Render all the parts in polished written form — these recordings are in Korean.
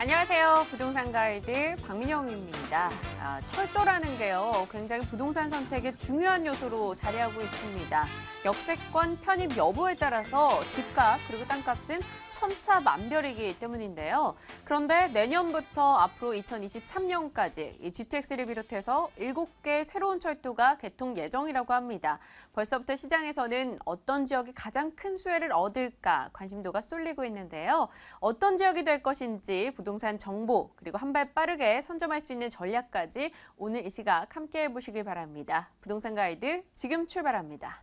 안녕하세요. 부동산 가이드 박민영입니다. 철도라는 게요, 굉장히 부동산 선택의 중요한 요소로 자리하고 있습니다. 역세권 편입 여부에 따라서 집값 그리고 땅값은 천차만별이기 때문인데요. 그런데 내년부터 앞으로 2023년까지 이 GTX를 비롯해서 7개 새로운 철도가 개통 예정이라고 합니다. 벌써부터 시장에서는 어떤 지역이 가장 큰 수혜를 얻을까 관심도가 쏠리고 있는데요. 어떤 지역이 될 것인지 부동산 정보 그리고 한 발 빠르게 선점할 수 있는 전략까지 오늘 이 시각 함께 해보시길 바랍니다. 부동산 가이드 지금 출발합니다.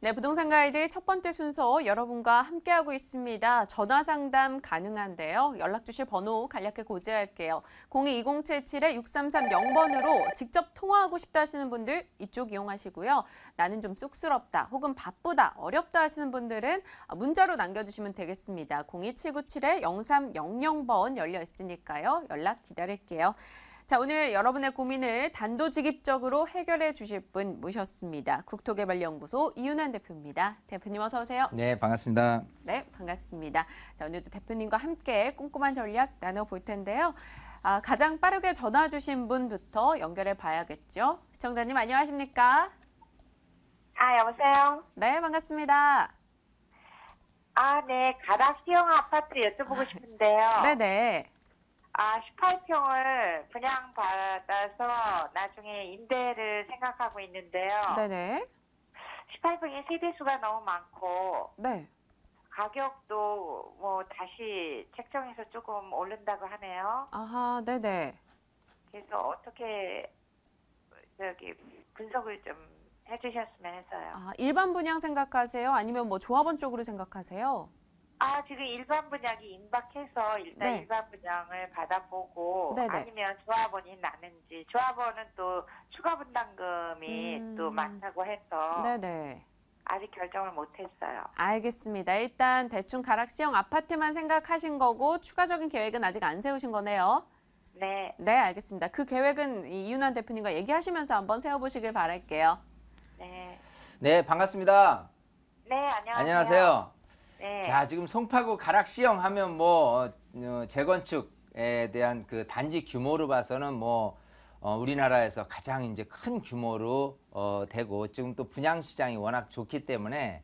네, 부동산 가이드 첫 번째 순서 여러분과 함께하고 있습니다. 전화 상담 가능한데요. 연락 주실 번호 간략히 고지할게요. 022077-6330번으로 직접 통화하고 싶다 하시는 분들 이쪽 이용하시고요. 나는 좀 쑥스럽다 혹은 바쁘다, 어렵다 하시는 분들은 문자로 남겨주시면 되겠습니다. 02797-0300번 열려 있으니까요. 연락 기다릴게요. 자, 오늘 여러분의 고민을 단도직입적으로 해결해 주실 분 모셨습니다. 국토개발연구소 이윤환 대표입니다. 대표님 어서 오세요. 네, 반갑습니다. 네, 반갑습니다. 자, 오늘도 대표님과 함께 꼼꼼한 전략 나눠볼 텐데요. 가장 빠르게 전화 주신 분부터 연결해 봐야겠죠. 시청자님 안녕하십니까? 여보세요? 네, 반갑습니다. 네. 가락시형 아파트 여쭤보고 싶은데요. 네네. 18평을 분양받아서 나중에 임대를 생각하고 있는데요. 네네. 18평의 세대수가 너무 많고 네. 가격도 다시 책정해서 조금 오른다고 하네요. 아하, 네네. 그래서 어떻게 분석을 좀 해주셨으면 해서요. 일반 분양 생각하세요? 아니면 뭐 조합원 쪽으로 생각하세요? 지금 일반 분양이 임박해서 일단 네. 일반 분양을 받아보고 네네. 아니면 조합원이 나는지 조합원은 또 추가 분담금이 또 많다고 해서 네네. 아직 결정을 못했어요. 알겠습니다. 일단 대충 가락시형 아파트만 생각하신 거고 추가적인 계획은 아직 안 세우신 거네요. 네. 네, 알겠습니다. 그 계획은 이윤환 대표님과 얘기하시면서 한번 세워보시길 바랄게요. 네. 네, 반갑습니다. 네, 안녕하세요. 안녕하세요. 네. 자, 지금 송파구 가락시형 하면 재건축에 대한 그 단지 규모로 봐서는 우리나라에서 가장 이제 큰 규모로 되고 지금 또 분양 시장이 워낙 좋기 때문에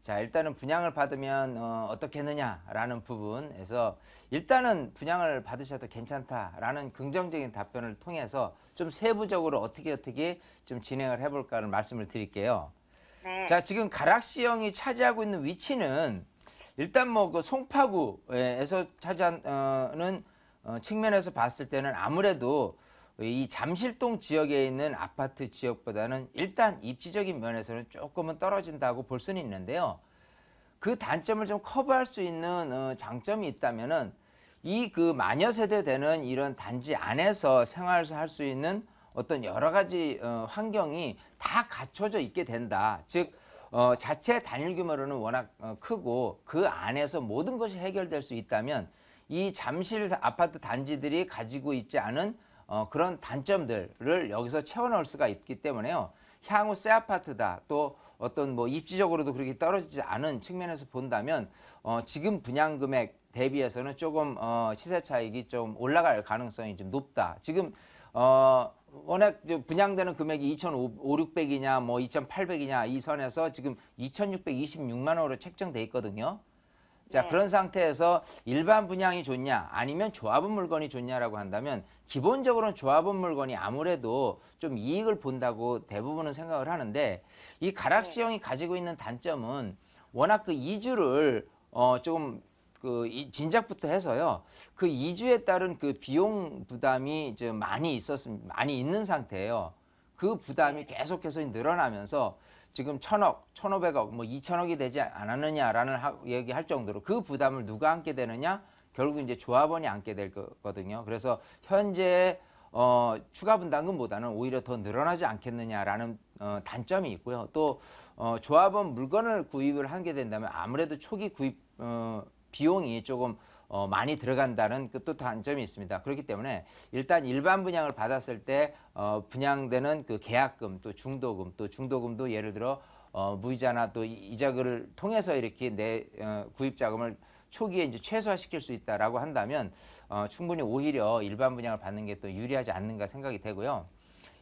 자, 일단은 분양을 받으면 어떻게 했느냐라는 부분에서 일단은 분양을 받으셔도 괜찮다라는 긍정적인 답변을 통해서 좀 세부적으로 어떻게 좀 진행을 해볼까를 말씀을 드릴게요. 네. 자, 지금 가락시형이 차지하고 있는 위치는 일단 그 송파구에서 차지하는 측면에서 봤을 때는 아무래도 이 잠실동 지역에 있는 아파트 지역보다는 일단 입지적인 면에서는 조금은 떨어진다고 볼 수는 있는데요. 그 단점을 좀 커버할 수 있는 장점이 있다면은 이 그 마녀 세대 되는 이런 단지 안에서 생활을 할 수 있는 어떤 여러 가지 환경이 다 갖춰져 있게 된다. 즉 자체 단일 규모로는 워낙 크고 그 안에서 모든 것이 해결될 수 있다면 이 잠실 아파트 단지들이 가지고 있지 않은 그런 단점들을 여기서 채워넣을 수가 있기 때문에요. 향후 새 아파트다. 또 어떤 입지적으로도 그렇게 떨어지지 않은 측면에서 본다면 지금 분양 금액 대비해서는 조금 시세 차익이 좀 올라갈 가능성이 좀 높다. 지금 워낙 분양되는 금액이 2,500이냐 2,800이냐 이 선에서 지금 2,626만 원으로 책정돼 있거든요. 자, 네. 그런 상태에서 일반 분양이 좋냐 아니면 조합원 물건이 좋냐라고 한다면 기본적으로는 조합원 물건이 아무래도 좀 이익을 본다고 대부분은 생각을 하는데 이 가락시형이 가지고 있는 단점은 워낙 그 이주를 조금 진작부터 해서요. 그 이주에 따른 그 비용 부담이 좀 많이 있는 상태예요. 그 부담이 계속해서 늘어나면서 지금 1,000억, 1,500억, 2,000억이 되지 않았느냐라는 얘기할 정도로 그 부담을 누가 안게 되느냐? 결국 이제 조합원이 안게 될 거거든요. 그래서 현재 추가 분담금보다는 오히려 더 늘어나지 않겠느냐라는 단점이 있고요. 또 조합원 물건을 구입을 하게 된다면 아무래도 초기 구입 비용이 조금 많이 들어간다는 그 또 단점이 있습니다. 그렇기 때문에 일단 일반 분양을 받았을 때 분양되는 그 계약금 또 중도금도 예를 들어 무이자나 또 이자를 통해서 이렇게 내 구입 자금을 초기에 이제 최소화시킬 수 있다라고 한다면 충분히 오히려 일반 분양을 받는 게 또 유리하지 않는가 생각이 되고요.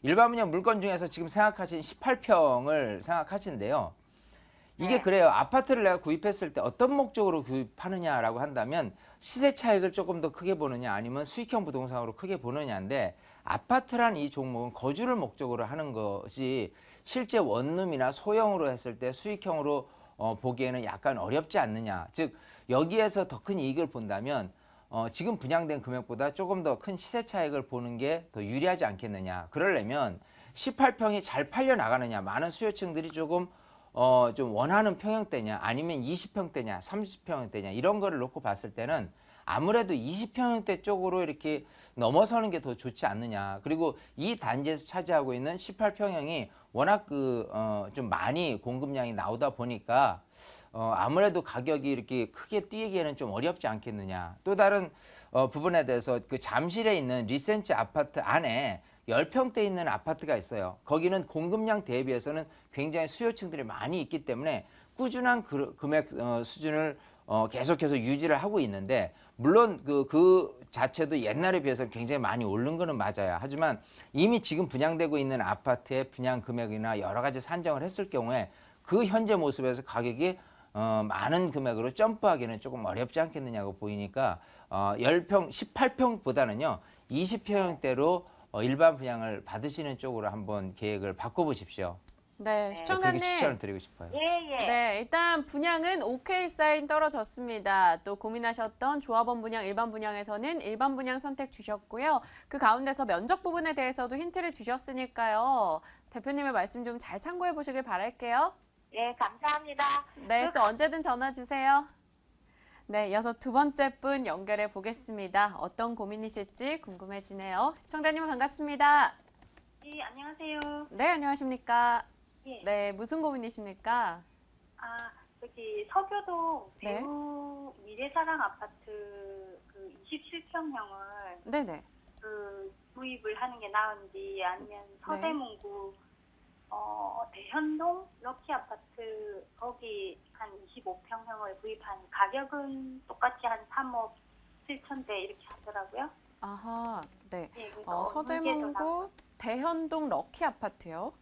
일반 분양 물건 중에서 지금 생각하신 18평을 생각하신데요. 이게 네. 그래요. 아파트를 내가 구입했을 때 어떤 목적으로 구입하느냐라고 한다면 시세 차익을 조금 더 크게 보느냐 아니면 수익형 부동산으로 크게 보느냐인데 아파트란 이 종목은 거주를 목적으로 하는 것이 실제 원룸이나 소형으로 했을 때 수익형으로 보기에는 약간 어렵지 않느냐. 즉 여기에서 더 큰 이익을 본다면 지금 분양된 금액보다 조금 더 큰 시세 차익을 보는 게 더 유리하지 않겠느냐. 그러려면 18평이 잘 팔려 나가느냐, 많은 수요층들이 조금 좀 원하는 평형대냐 아니면 20평대냐 30평대냐 이런 거를 놓고 봤을 때는 아무래도 20평대 쪽으로 이렇게 넘어서는 게 더 좋지 않느냐. 그리고 이 단지에서 차지하고 있는 18평형이 워낙 좀 많이 공급량이 나오다 보니까 아무래도 가격이 이렇게 크게 뛰기에는 좀 어렵지 않겠느냐. 또 다른 부분에 대해서 그 잠실에 있는 리센츠 아파트 안에 10평대 있는 아파트가 있어요. 거기는 공급량 대비해서는 굉장히 수요층들이 많이 있기 때문에 꾸준한 금액 수준을 계속해서 유지를 하고 있는데 물론 그 자체도 옛날에 비해서 굉장히 많이 오른 거는 맞아요. 하지만 이미 지금 분양되고 있는 아파트의 분양 금액이나 여러 가지 산정을 했을 경우에 그 현재 모습에서 가격이 많은 금액으로 점프하기는 조금 어렵지 않겠느냐고 보이니까 10평, 18평보다는요 20평대로 일반 분양을 받으시는 쪽으로 한번 계획을 바꿔보십시오. 네, 네. 시청자님. 그렇게 추천을 드리고 싶어요. 예, 예. 네, 일단 분양은 오케이 사인 떨어졌습니다. 또 고민하셨던 조합원 분양, 일반 분양에서는 일반 분양 선택 주셨고요. 그 가운데서 면적 부분에 대해서도 힌트를 주셨으니까요. 대표님의 말씀 좀 잘 참고해 보시길 바랄게요. 예, 감사합니다. 네, 또 언제든 전화 주세요. 네, 이어서 두 번째 분 연결해 보겠습니다. 어떤 고민이실지 궁금해지네요. 시청자님 반갑습니다. 네, 안녕하세요. 네, 안녕하십니까? 예. 네, 무슨 고민이십니까? 여기 서교동 네. 배우 미래사랑 아파트 그 27평형을 네네. 구입을 하는 게 나은지 아니면 서대문구 대현동 럭키 아파트 거기 한 25평형을 구입한 가격은 똑같이 한 3억 7천대 이렇게 하더라고요. 아하, 네. 네, 그래서 서대문구 대현동 럭키 아파트요.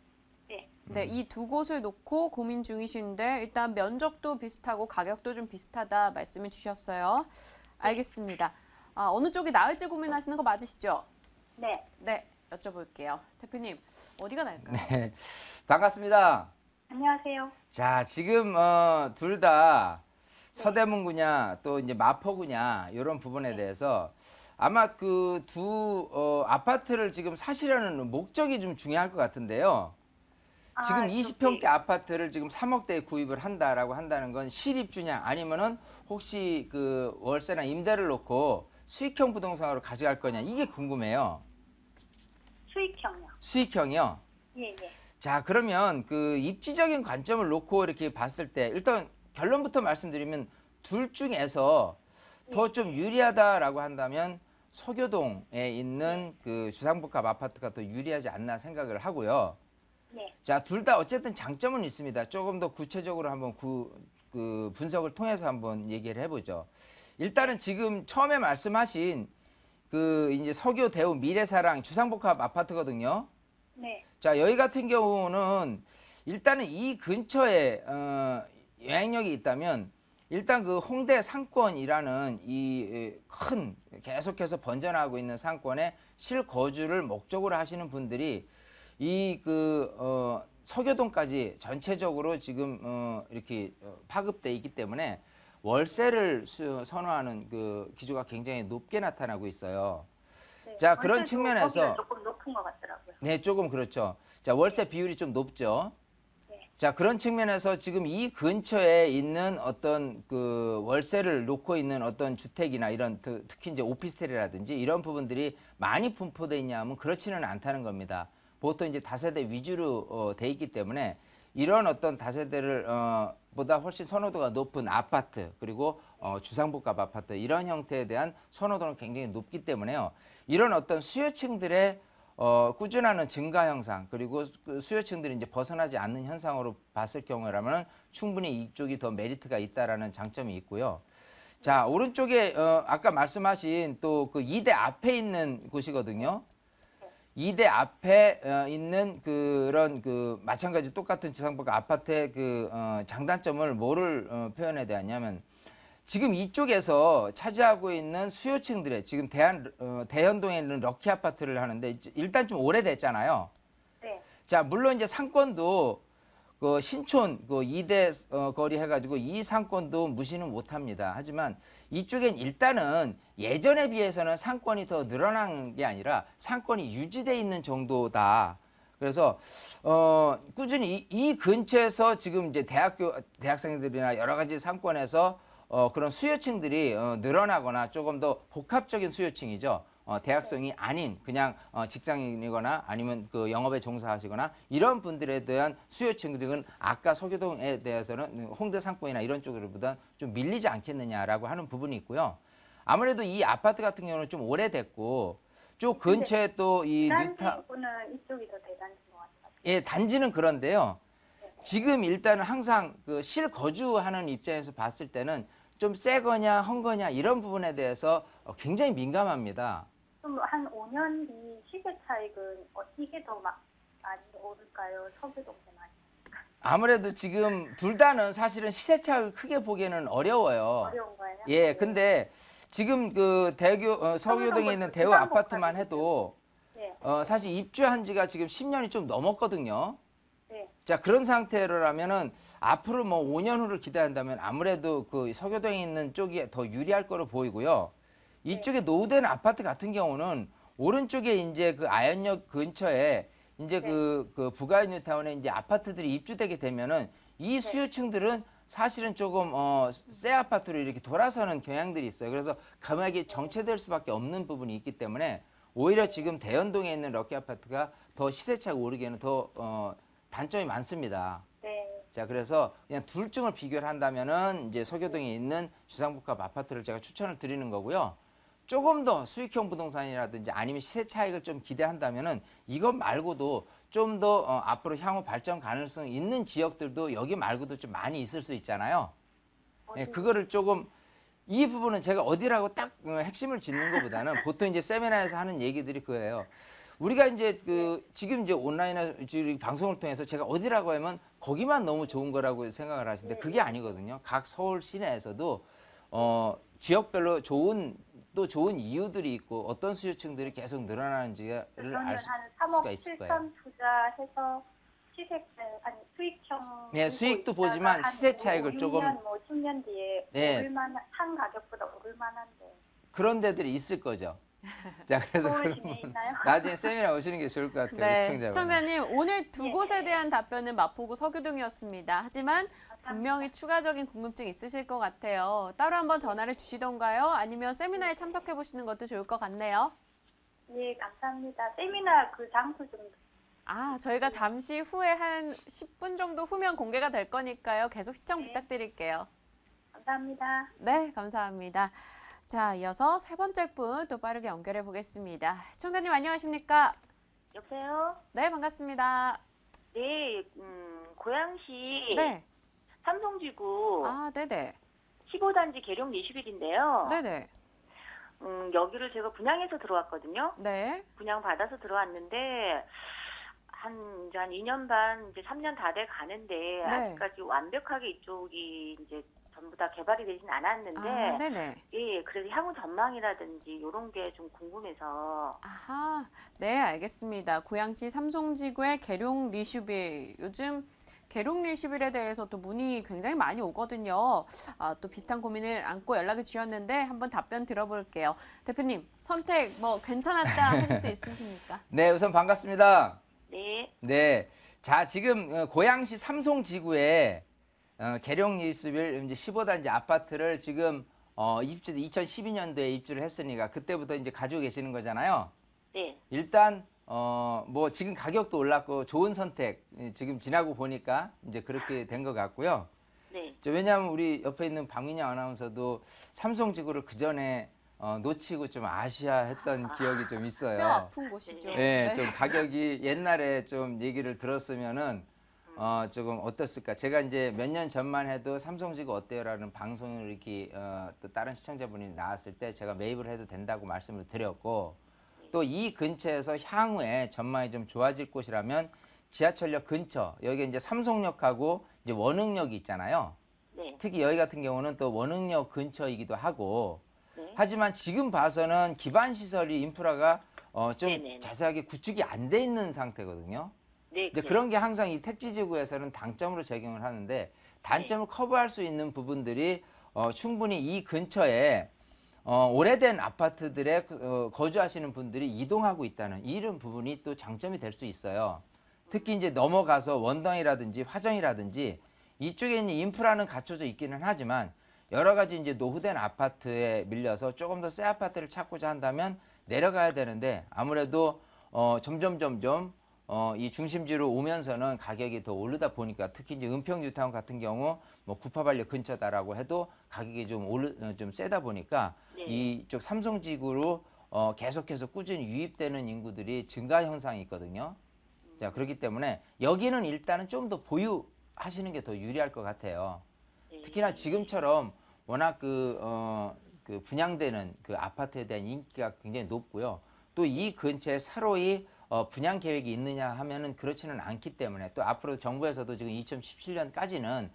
네. 네, 이 두 곳을 놓고 고민 중이신데 일단 면적도 비슷하고 가격도 좀 비슷하다 말씀을 주셨어요. 알겠습니다. 어느 쪽이 나을지 고민하시는 거 맞으시죠? 네. 네, 여쭤볼게요. 대표님, 어디가 나을까요? 네, 반갑습니다. 안녕하세요. 자, 지금 둘 다 서대문구냐 또 이제 마포구냐 이런 부분에 대해서 아마 그 두 아파트를 지금 사시려는 목적이 좀 중요할 것 같은데요. 지금 20평대 아파트를 지금 3억대에 구입을 한다라고 한다는 건 실입주냐 아니면은 혹시 그 월세나 임대를 놓고 수익형 부동산으로 가져갈 거냐 이게 궁금해요. 수익형요. 수익형이요. 예, 예. 자, 그러면 그 입지적인 관점을 놓고 이렇게 봤을 때 일단 결론부터 말씀드리면 둘 중에서 더 좀 유리하다라고 한다면 서교동에 있는 그 주상복합 아파트가 더 유리하지 않나 생각을 하고요. 네. 자, 둘 다 어쨌든 장점은 있습니다. 조금 더 구체적으로 한번 그 분석을 통해서 한번 얘기를 해보죠. 일단은 지금 처음에 말씀하신 그 이제 서교 대우 미래사랑 주상복합 아파트거든요. 네. 자, 여기 같은 경우는 일단은 이 근처에 영향력이 있다면 일단 그 홍대 상권이라는 이 큰 계속해서 번져나가고 있는 상권에 실거주를 목적으로 하시는 분들이 이 서교동까지 전체적으로 지금 이렇게 파급돼 있기 때문에 월세를 선호하는 그 기조가 굉장히 높게 나타나고 있어요. 네. 자, 그런 월세도 측면에서 거기가 조금 높은 것 같더라고요. 네, 조금 그렇죠. 자, 월세 비율이 좀 높죠. 네. 자, 그런 측면에서 지금 이 근처에 있는 어떤 그 월세를 놓고 있는 어떤 주택이나 이런 특히 이제 오피스텔이라든지 이런 부분들이 많이 분포돼 있냐 하면 그렇지는 않다는 겁니다. 보통 이제 다세대 위주로 돼 있기 때문에 이런 어떤 다세대를 보다 훨씬 선호도가 높은 아파트 그리고 주상복합 아파트 이런 형태에 대한 선호도는 굉장히 높기 때문에요. 이런 어떤 수요층들의 꾸준한 증가 현상 그리고 그 수요층들이 이제 벗어나지 않는 현상으로 봤을 경우라면 충분히 이쪽이 더 메리트가 있다라는 장점이 있고요. 자, 오른쪽에 아까 말씀하신 또 그 2대 앞에 있는 곳이거든요. 2대 앞에 있는 그런 그 마찬가지 똑같은 주상복합 아파트의 그 장단점을 뭐를 표현해야 되냐면 지금 이쪽에서 차지하고 있는 수요층들의 지금 대현동에 있는 럭키 아파트를 하는데 일단 좀 오래됐잖아요. 네. 자, 물론 이제 상권도 그 신촌 그 2대 거리 해가지고 이 상권도 무시는 못합니다. 하지만 이쪽엔 일단은 예전에 비해서는 상권이 더 늘어난 게 아니라 상권이 유지돼 있는 정도다. 그래서 꾸준히 이 근처에서 지금 이제 대학생들이나 여러 가지 상권에서 그런 수요층들이 늘어나거나 조금 더 복합적인 수요층이죠. 대학생이 아닌 그냥 직장인이거나 아니면 그 영업에 종사하시거나 이런 분들에 대한 수요층들은 아까 서교동에 대해서는 홍대 상권이나 이런 쪽으로보다 좀 밀리지 않겠느냐라고 하는 부분이 있고요. 아무래도 이 아파트 같은 경우는 좀 오래됐고 쪽 근처에 또 이 단지구는 이쪽이 더 대단한 것 같아요. 예, 단지는 그런데요. 지금 일단은 항상 그 실거주하는 입장에서 봤을 때는 좀 새거냐 헝거냐 이런 부분에 대해서 굉장히 민감합니다. 좀 한 5년 뒤 시세 차익은 이게 더 많이 오를까요? 서교동에 많이? 아무래도 지금 둘 다는 사실은 시세 차익을 크게 보기에는 어려워요. 어려운 거예요? 예, 근데 지금 그 서교동에 있는 대우 아파트만 해도 네. 사실 입주한 지가 지금 10년이 좀 넘었거든요. 네. 자, 그런 상태라면은 앞으로 뭐 5년 후를 기대한다면 아무래도 그 서교동에 있는 쪽이 더 유리할 거로 보이고요. 이쪽에 노후된 아파트 같은 경우는 오른쪽에 이제 그 아현역 근처에 이제 그 부가뉴타운에 이제 아파트들이 입주되게 되면은 이 수요층들은 사실은 조금 새 아파트로 이렇게 돌아서는 경향들이 있어요. 그래서 가만히 정체될 수밖에 없는 부분이 있기 때문에 오히려 지금 대연동에 있는 럭키 아파트가 더 시세차가 오르기에는 더 단점이 많습니다. 네. 자, 그래서 그냥 둘 중을 비교를 한다면은 이제 서교동에 있는 주상복합 아파트를 제가 추천을 드리는 거고요. 조금 더 수익형 부동산이라든지 아니면 시세 차익을 좀 기대한다면은 이것 말고도 좀 더 앞으로 향후 발전 가능성이 있는 지역들도 여기 말고도 좀 많이 있을 수 있잖아요. 예, 그거를 조금 이 부분은 제가 어디라고 딱 핵심을 짓는 것보다는 보통 이제 세미나에서 하는 얘기들이 그거예요. 우리가 이제 그 지금 이제 온라인에 방송을 통해서 제가 어디라고 하면 거기만 너무 좋은 거라고 생각을 하시는데 그게 아니거든요. 각 서울 시내에서도 지역별로 좋은 이유들이 있고 어떤 수요층들이 계속 늘어나는지를 알 수가 있을 거예요. 3억 7천 투자해서 수익형 네, 수익도 보지만 시세 차익을 조금 6년, 뭐 10년 뒤에 네. 오를만한 산 가격보다 오를만한데 그런 데들이 있을 거죠. 자, 그래서 서울 그런 시내에 부분 있나요? 나중에 세미나 오시는 게 좋을 것 같아요. 네, 시청자분. 시청자님 오늘 두 예, 곳에 예. 대한 답변은 마포구 서교동이었습니다. 하지만 분명히 추가적인 궁금증 있으실 것 같아요. 따로 한번 전화를 주시던가요? 아니면 세미나에 참석해 보시는 것도 좋을 것 같네요. 예, 감사합니다. 세미나 그 장소 좀 저희가 잠시 후에 한 10분 정도 후면 공개가 될 거니까요. 계속 시청 부탁드릴게요. 감사합니다. 네, 감사합니다. 자, 이어서 세 번째 분 또 빠르게 연결해 보겠습니다. 시청자님 안녕하십니까? 여보세요? 네, 반갑습니다. 네, 고양시 네. 삼성지구 네네. 15단지 계룡 리슈빌인데요. 네네. 여기를 제가 분양해서 들어왔거든요. 네. 분양 받아서 들어왔는데 이제 한 2년 반, 이제 3년 다 돼 가는데 아직까지 완벽하게 이쪽이 이제 전부 다 개발이 되진 않았는데 네네. 예, 그래서 향후 전망이라든지 이런 게 좀 궁금해서. 네, 알겠습니다. 고양시 삼성지구의 계룡 리슈빌. 요즘 계룡 리슈빌에 대해서 또 문의 굉장히 많이 오거든요. 또 비슷한 고민을 안고 연락을 주셨는데 한번 답변 들어볼게요. 대표님, 선택 뭐 괜찮았다 하실 수 있으십니까? 네, 우선 반갑습니다. 네. 네. 자, 지금 고양시 삼성지구에 계룡 리슈빌 이제 15단지 아파트를 지금 2012년도에 입주를 했으니까 그때부터 이제 가지고 계시는 거잖아요. 네. 일단 뭐 지금 가격도 올랐고 좋은 선택 지금 지나고 보니까 이제 그렇게 된 것 같고요. 네. 왜냐하면 우리 옆에 있는 박민영 아나운서도 삼성지구를 그 전에 놓치고 좀 아쉬워했던 기억이 좀 있어요. 뼈 아픈 곳이죠. 네, 좀 가격이 옛날에 좀 얘기를 들었으면은 조금 어떻을까? 제가 이제 몇 년 전만 해도 삼성지구 어때요라는 방송을 이렇게 또 다른 시청자분이 나왔을 때 제가 매입을 해도 된다고 말씀을 드렸고 또 이 근처에서 향후에 전망이 좀 좋아질 곳이라면 지하철역 근처 여기 이제 삼성역하고 이제 원흥역이 있잖아요. 네. 특히 여기 같은 경우는 또 원흥역 근처이기도 하고 네. 하지만 지금 봐서는 기반 시설이 인프라가 좀 네네네. 자세하게 구축이 안 돼 있는 상태거든요. 네. 이제 그런 게 항상 이 택지지구에서는 당점으로 작용을 하는데 단점을 커버할 수 있는 부분들이 충분히 이 근처에 오래된 아파트들에 거주하시는 분들이 이동하고 있다는 이런 부분이 또 장점이 될 수 있어요. 특히 이제 넘어가서 원덩이라든지 화정이라든지 이쪽에 있는 인프라는 갖춰져 있기는 하지만 여러 가지 이제 노후된 아파트에 밀려서 조금 더 새 아파트를 찾고자 한다면 내려가야 되는데 아무래도 점점 이 중심지로 오면서는 가격이 더 오르다 보니까 특히 이제 은평 뉴타운 같은 경우 뭐 구파발역 근처다라고 해도 가격이 좀 세다 보니까 네. 이쪽 삼성지구로 계속해서 꾸준히 유입되는 인구들이 증가 현상이 있거든요. 자, 그렇기 때문에 여기는 일단은 좀 더 보유하시는 게 더 유리할 것 같아요. 네. 특히나 지금처럼 워낙 그 분양되는 그 아파트에 대한 인기가 굉장히 높고요. 또 이 근처에 새로이 분양 계획이 있느냐 하면은 그렇지는 않기 때문에 또 앞으로 정부에서도 지금 2017년까지는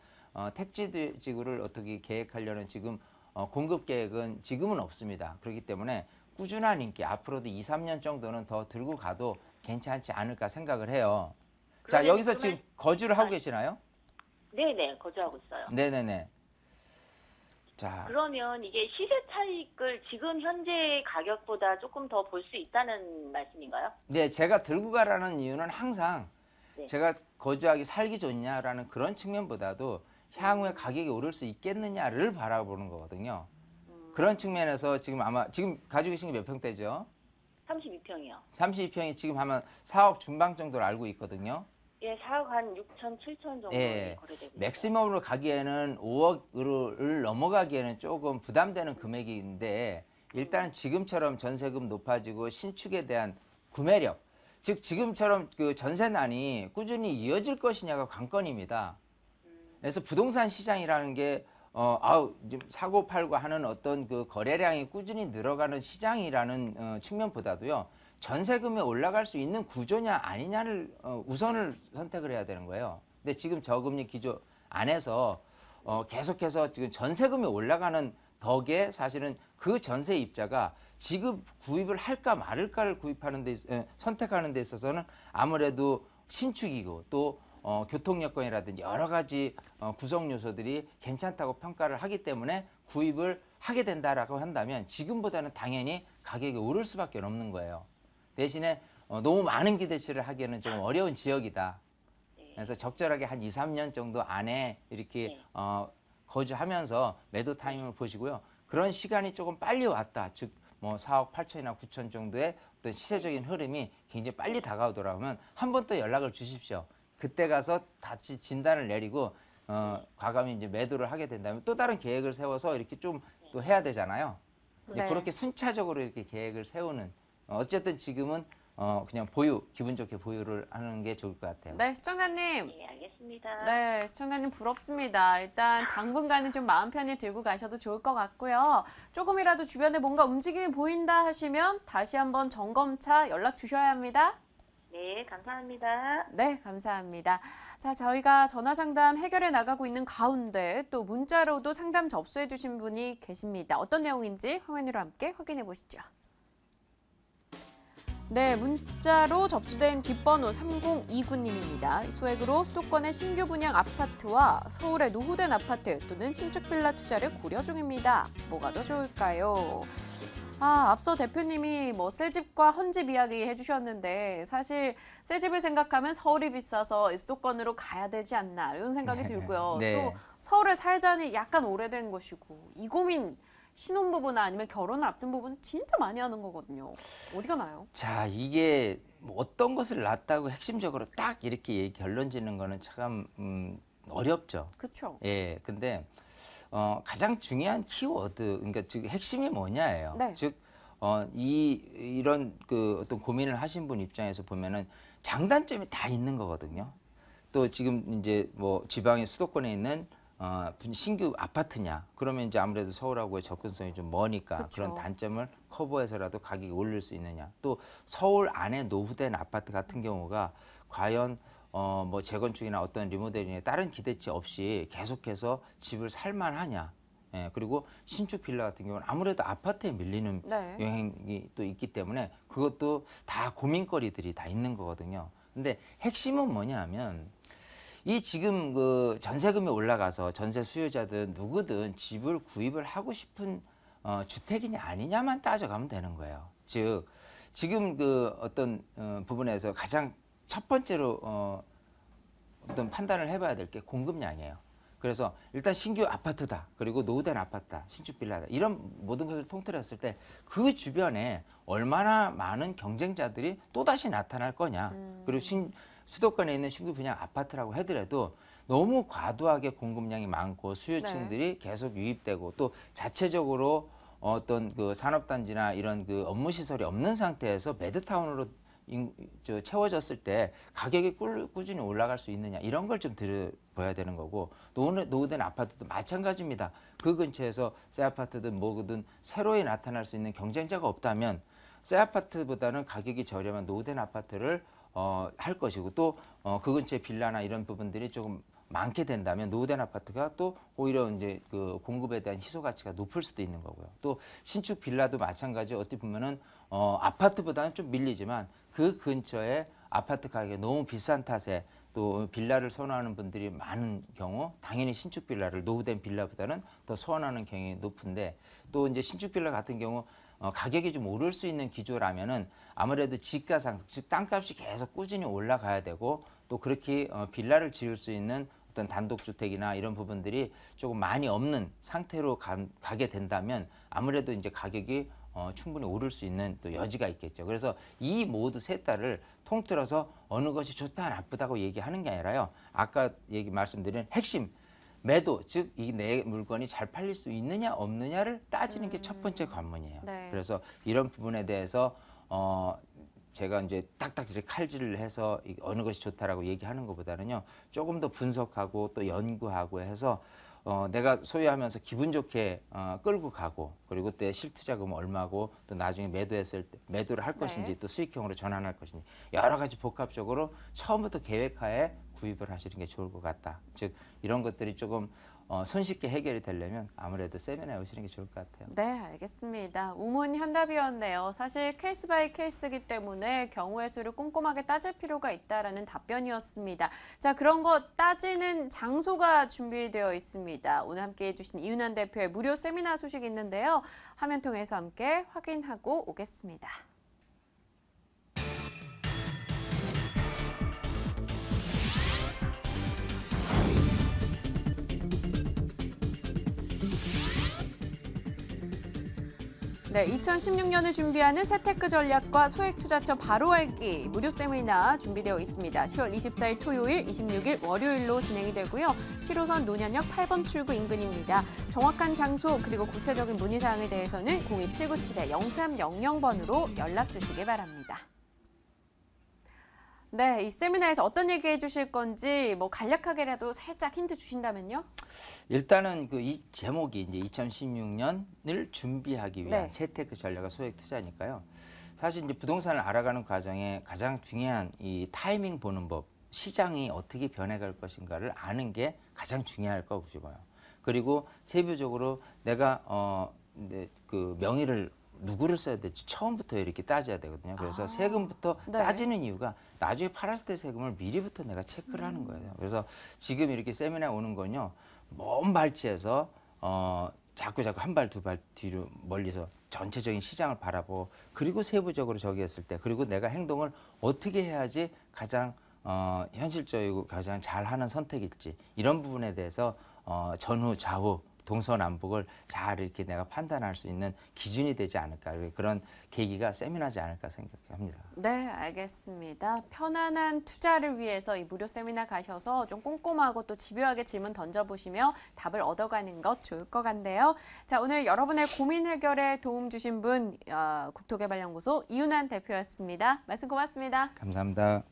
택지지구를 어떻게 계획하려는 지금 공급 계획은 지금은 없습니다. 그렇기 때문에 꾸준한 인기 앞으로도 2, 3년 정도는 더 들고 가도 괜찮지 않을까 생각을 해요. 자, 그러면 여기서 지금 거주를 하고 계시나요? 네네, 거주하고 있어요. 네네네. 자, 그러면 이게 시세 차익을 지금 현재 가격보다 조금 더 볼 수 있다는 말씀인가요? 네, 제가 들고 가라는 이유는 항상 네. 제가 거주하기 살기 좋냐라는 그런 측면보다도 향후에 가격이 오를 수 있겠느냐를 바라보는 거거든요. 그런 측면에서 지금 아마 지금 가지고 계신 게 몇 평대죠? 32평이요. 32평이 지금 아마 4억 중반 정도로 알고 있거든요. 예, 4억 한 6천, 7천 정도 예, 거래되고 있어요. 맥시멈으로 가기에는 5억을 넘어가기에는 조금 부담되는 금액인데 일단은 지금처럼 전세금 높아지고 신축에 대한 구매력, 즉 지금처럼 그 전세난이 꾸준히 이어질 것이냐가 관건입니다. 그래서 부동산 시장이라는 게 좀 사고 팔고 하는 어떤 그 거래량이 꾸준히 늘어가는 시장이라는 측면보다도요. 전세금이 올라갈 수 있는 구조냐 아니냐를 우선을 선택을 해야 되는 거예요. 근데 지금 저금리 기조 안에서 계속해서 지금 전세금이 올라가는 덕에 사실은 그 전세입자가 지금 구입을 할까 말을까를 선택하는 데 있어서는 아무래도 신축이고 또 교통 여건이라든지 여러 가지 구성 요소들이 괜찮다고 평가를 하기 때문에 구입을 하게 된다라고 한다면 지금보다는 당연히 가격이 오를 수밖에 없는 거예요. 대신에 너무 많은 기대치를 하기에는 좀 어려운 지역이다. 그래서 적절하게 한 2, 3년 정도 안에 이렇게 거주하면서 매도 타이밍을 보시고요. 그런 시간이 조금 빨리 왔다. 즉 뭐 4억 8천이나 9천 정도의 어떤 시세적인 흐름이 굉장히 빨리 다가오더라면 한 번 또 연락을 주십시오. 그때 가서 다시 진단을 내리고 과감히 이제 매도를 하게 된다면 또 다른 계획을 세워서 이렇게 좀 또 해야 되잖아요. 이제 네. 그렇게 순차적으로 이렇게 계획을 세우는 어쨌든 지금은 그냥 기분 좋게 보유를 하는 게 좋을 것 같아요. 네, 시청자님. 네, 알겠습니다. 네, 시청자님 부럽습니다. 일단 당분간은 좀 마음 편히 들고 가셔도 좋을 것 같고요. 조금이라도 주변에 뭔가 움직임이 보인다 하시면 다시 한번 점검차 연락 주셔야 합니다. 네, 감사합니다. 네, 감사합니다. 자, 저희가 전화 상담 해결해 나가고 있는 가운데 또 문자로도 상담 접수해 주신 분이 계십니다. 어떤 내용인지 화면으로 함께 확인해 보시죠. 네, 문자로 접수된 뒷번호 3029님입니다. 소액으로 수도권의 신규 분양 아파트와 서울의 노후된 아파트 또는 신축 빌라 투자를 고려 중입니다. 뭐가 더 좋을까요? 앞서 대표님이 뭐 새집과 헌집 이야기 해주셨는데 사실 새집을 생각하면 서울이 비싸서 수도권으로 가야 되지 않나 이런 생각이 들고요. 네. 또 서울에 살자니 약간 오래된 것이고 이 고민 신혼부부나 아니면 결혼을 앞둔 부부는 진짜 많이 하는 거거든요. 어디가 나요? 자, 이게 뭐 어떤 것을 낫다고 핵심적으로 딱 이렇게 결론 짓는 거는 참 어렵죠. 그렇죠. 예, 근데 가장 중요한 키워드, 그러니까 즉 핵심이 뭐냐예요. 네. 즉 이런 그 어떤 고민을 하신 분 입장에서 보면은 장단점이 다 있는 거거든요. 또 지금 이제 뭐 지방의 수도권에 있는 신규 아파트냐, 그러면 이제 아무래도 서울하고의 접근성이 좀 머니까 그쵸. 그런 단점을 커버해서라도 가격이 올릴 수 있느냐. 또 서울 안에 노후된 아파트 같은 경우가 과연 뭐 재건축이나 어떤 리모델링에 다른 기대치 없이 계속해서 집을 살만하냐. 예, 그리고 신축 빌라 같은 경우는 아무래도 아파트에 밀리는 네. 영향이 또 있기 때문에 그것도 다 고민거리들이 다 있는 거거든요. 근데 핵심은 뭐냐 하면 이 지금 그 전세금이 올라가서 전세 수요자든 누구든 집을 구입을 하고 싶은 주택이냐 아니냐만 따져가면 되는 거예요. 즉 지금 그 어떤 부분에서 가장 첫 번째로 어떤 판단을 해봐야 될 게 공급량이에요. 그래서 일단 신규 아파트다, 그리고 노후된 아파트다, 신축 빌라다, 이런 모든 것을 통틀었을 때 그 주변에 얼마나 많은 경쟁자들이 또다시 나타날 거냐. 그리고 수도권에 있는 신규 분양 아파트라고 하더라도 너무 과도하게 공급량이 많고 수요층들이 계속 유입되고 또 자체적으로 어떤 그 산업단지나 이런 그 업무 시설이 없는 상태에서 매드타운으로 채워졌을 때 가격이 꾸준히 올라갈 수 있느냐, 이런 걸 좀 들어봐야 되는 거고, 노후된 아파트도 마찬가지입니다. 그 근처에서 새 아파트든 뭐든 새로이 나타날 수 있는 경쟁자가 없다면 새 아파트보다는 가격이 저렴한 노후된 아파트를 할 것이고, 또 그 근처에 빌라나 이런 부분들이 조금 많게 된다면 노후된 아파트가 또 오히려 이제 그 공급에 대한 희소 가치가 높을 수도 있는 거고요. 또 신축 빌라도 마찬가지. 어떻게 보면은 아파트보다는 좀 밀리지만 그 근처에 아파트 가격이 너무 비싼 탓에 또 빌라를 선호하는 분들이 많은 경우 당연히 신축 빌라를 노후된 빌라보다는 더 선호하는 경향이 높은데, 또 이제 신축 빌라 같은 경우 가격이 좀 오를 수 있는 기조라면은 아무래도 집가 상승, 즉 땅값이 계속 꾸준히 올라가야 되고, 또 그렇게 빌라를 지을 수 있는 어떤 단독주택이나 이런 부분들이 조금 많이 없는 상태로 가게 된다면 아무래도 이제 가격이 충분히 오를 수 있는 또 여지가 있겠죠. 그래서 이 모두 세 달을 통틀어서 어느 것이 좋다 나쁘다고 얘기하는 게 아니라요, 아까 말씀드린 핵심 매도, 즉 이 내 물건이 잘 팔릴 수 있느냐 없느냐를 따지는 게 첫 번째 관문이에요. 네. 그래서 이런 부분에 대해서 제가 이제 딱딱 이렇게 칼질을 해서 어느 것이 좋다라고 얘기하는 것보다는요, 조금 더 분석하고 또 연구하고 해서 내가 소유하면서 기분 좋게 끌고 가고, 그리고 그때 실투자금 얼마고, 또 나중에 매도했을 때 매도를 할 것인지 네. 또 수익형으로 전환할 것인지 여러 가지 복합적으로 처음부터 계획하에 구입을 하시는 게 좋을 것 같다. 즉 이런 것들이 조금 손쉽게 해결이 되려면 아무래도 세미나에 오시는 게 좋을 것 같아요. 네, 알겠습니다. 우문현답이었네요. 사실 케이스 바이 케이스이기 때문에 경우의 수를 꼼꼼하게 따질 필요가 있다라는 답변이었습니다. 자, 그런 거 따지는 장소가 준비되어 있습니다. 오늘 함께해 주신 이윤환 대표의 무료 세미나 소식이 있는데요. 화면 통해서 함께 확인하고 오겠습니다. 네, 2016년을 준비하는 세테크 전략과 소액투자처 바로 알기 무료 세미나 준비되어 있습니다. 10월 24일 토요일, 26일 월요일로 진행이 되고요. 7호선 논현역 8번 출구 인근입니다. 정확한 장소 그리고 구체적인 문의사항에 대해서는 02797-0300번으로 연락 주시기 바랍니다. 네, 이 세미나에서 어떤 얘기 해주실 건지 뭐 간략하게라도 살짝 힌트 주신다면요? 일단은 그 이 제목이 이제 2016년을 준비하기 위한 네. 세테크 전략과 소액 투자니까요. 사실 이제 부동산을 알아가는 과정에 가장 중요한 이 타이밍 보는 법, 시장이 어떻게 변해갈 것인가를 아는 게 가장 중요할 거고 싶어요. 그리고 세부적으로 내가 그 명의를 누구를 써야 될지 처음부터 이렇게 따져야 되거든요. 그래서 세금부터 네. 따지는 이유가 나중에 팔았을 때 세금을 미리부터 내가 체크를 하는 거예요. 그래서 지금 이렇게 세미나에 오는 건요, 먼 발치에서 자꾸 한 발 두 발 뒤로 멀리서 전체적인 시장을 바라보고, 그리고 세부적으로 저기 했을 때, 그리고 내가 행동을 어떻게 해야지 가장 현실적이고 가장 잘하는 선택일지, 이런 부분에 대해서 전후 좌우 동서남북을 잘 이렇게 내가 판단할 수 있는 기준이 되지 않을까, 그런 계기가 세미나지 않을까 생각합니다. 네, 알겠습니다. 편안한 투자를 위해서 이 무료 세미나 가셔서 좀 꼼꼼하고 또 집요하게 질문 던져보시며 답을 얻어가는 것 좋을 것 같네요. 자, 오늘 여러분의 고민 해결에 도움 주신 분 국토개발연구소 이윤환 대표였습니다. 말씀 고맙습니다. 감사합니다.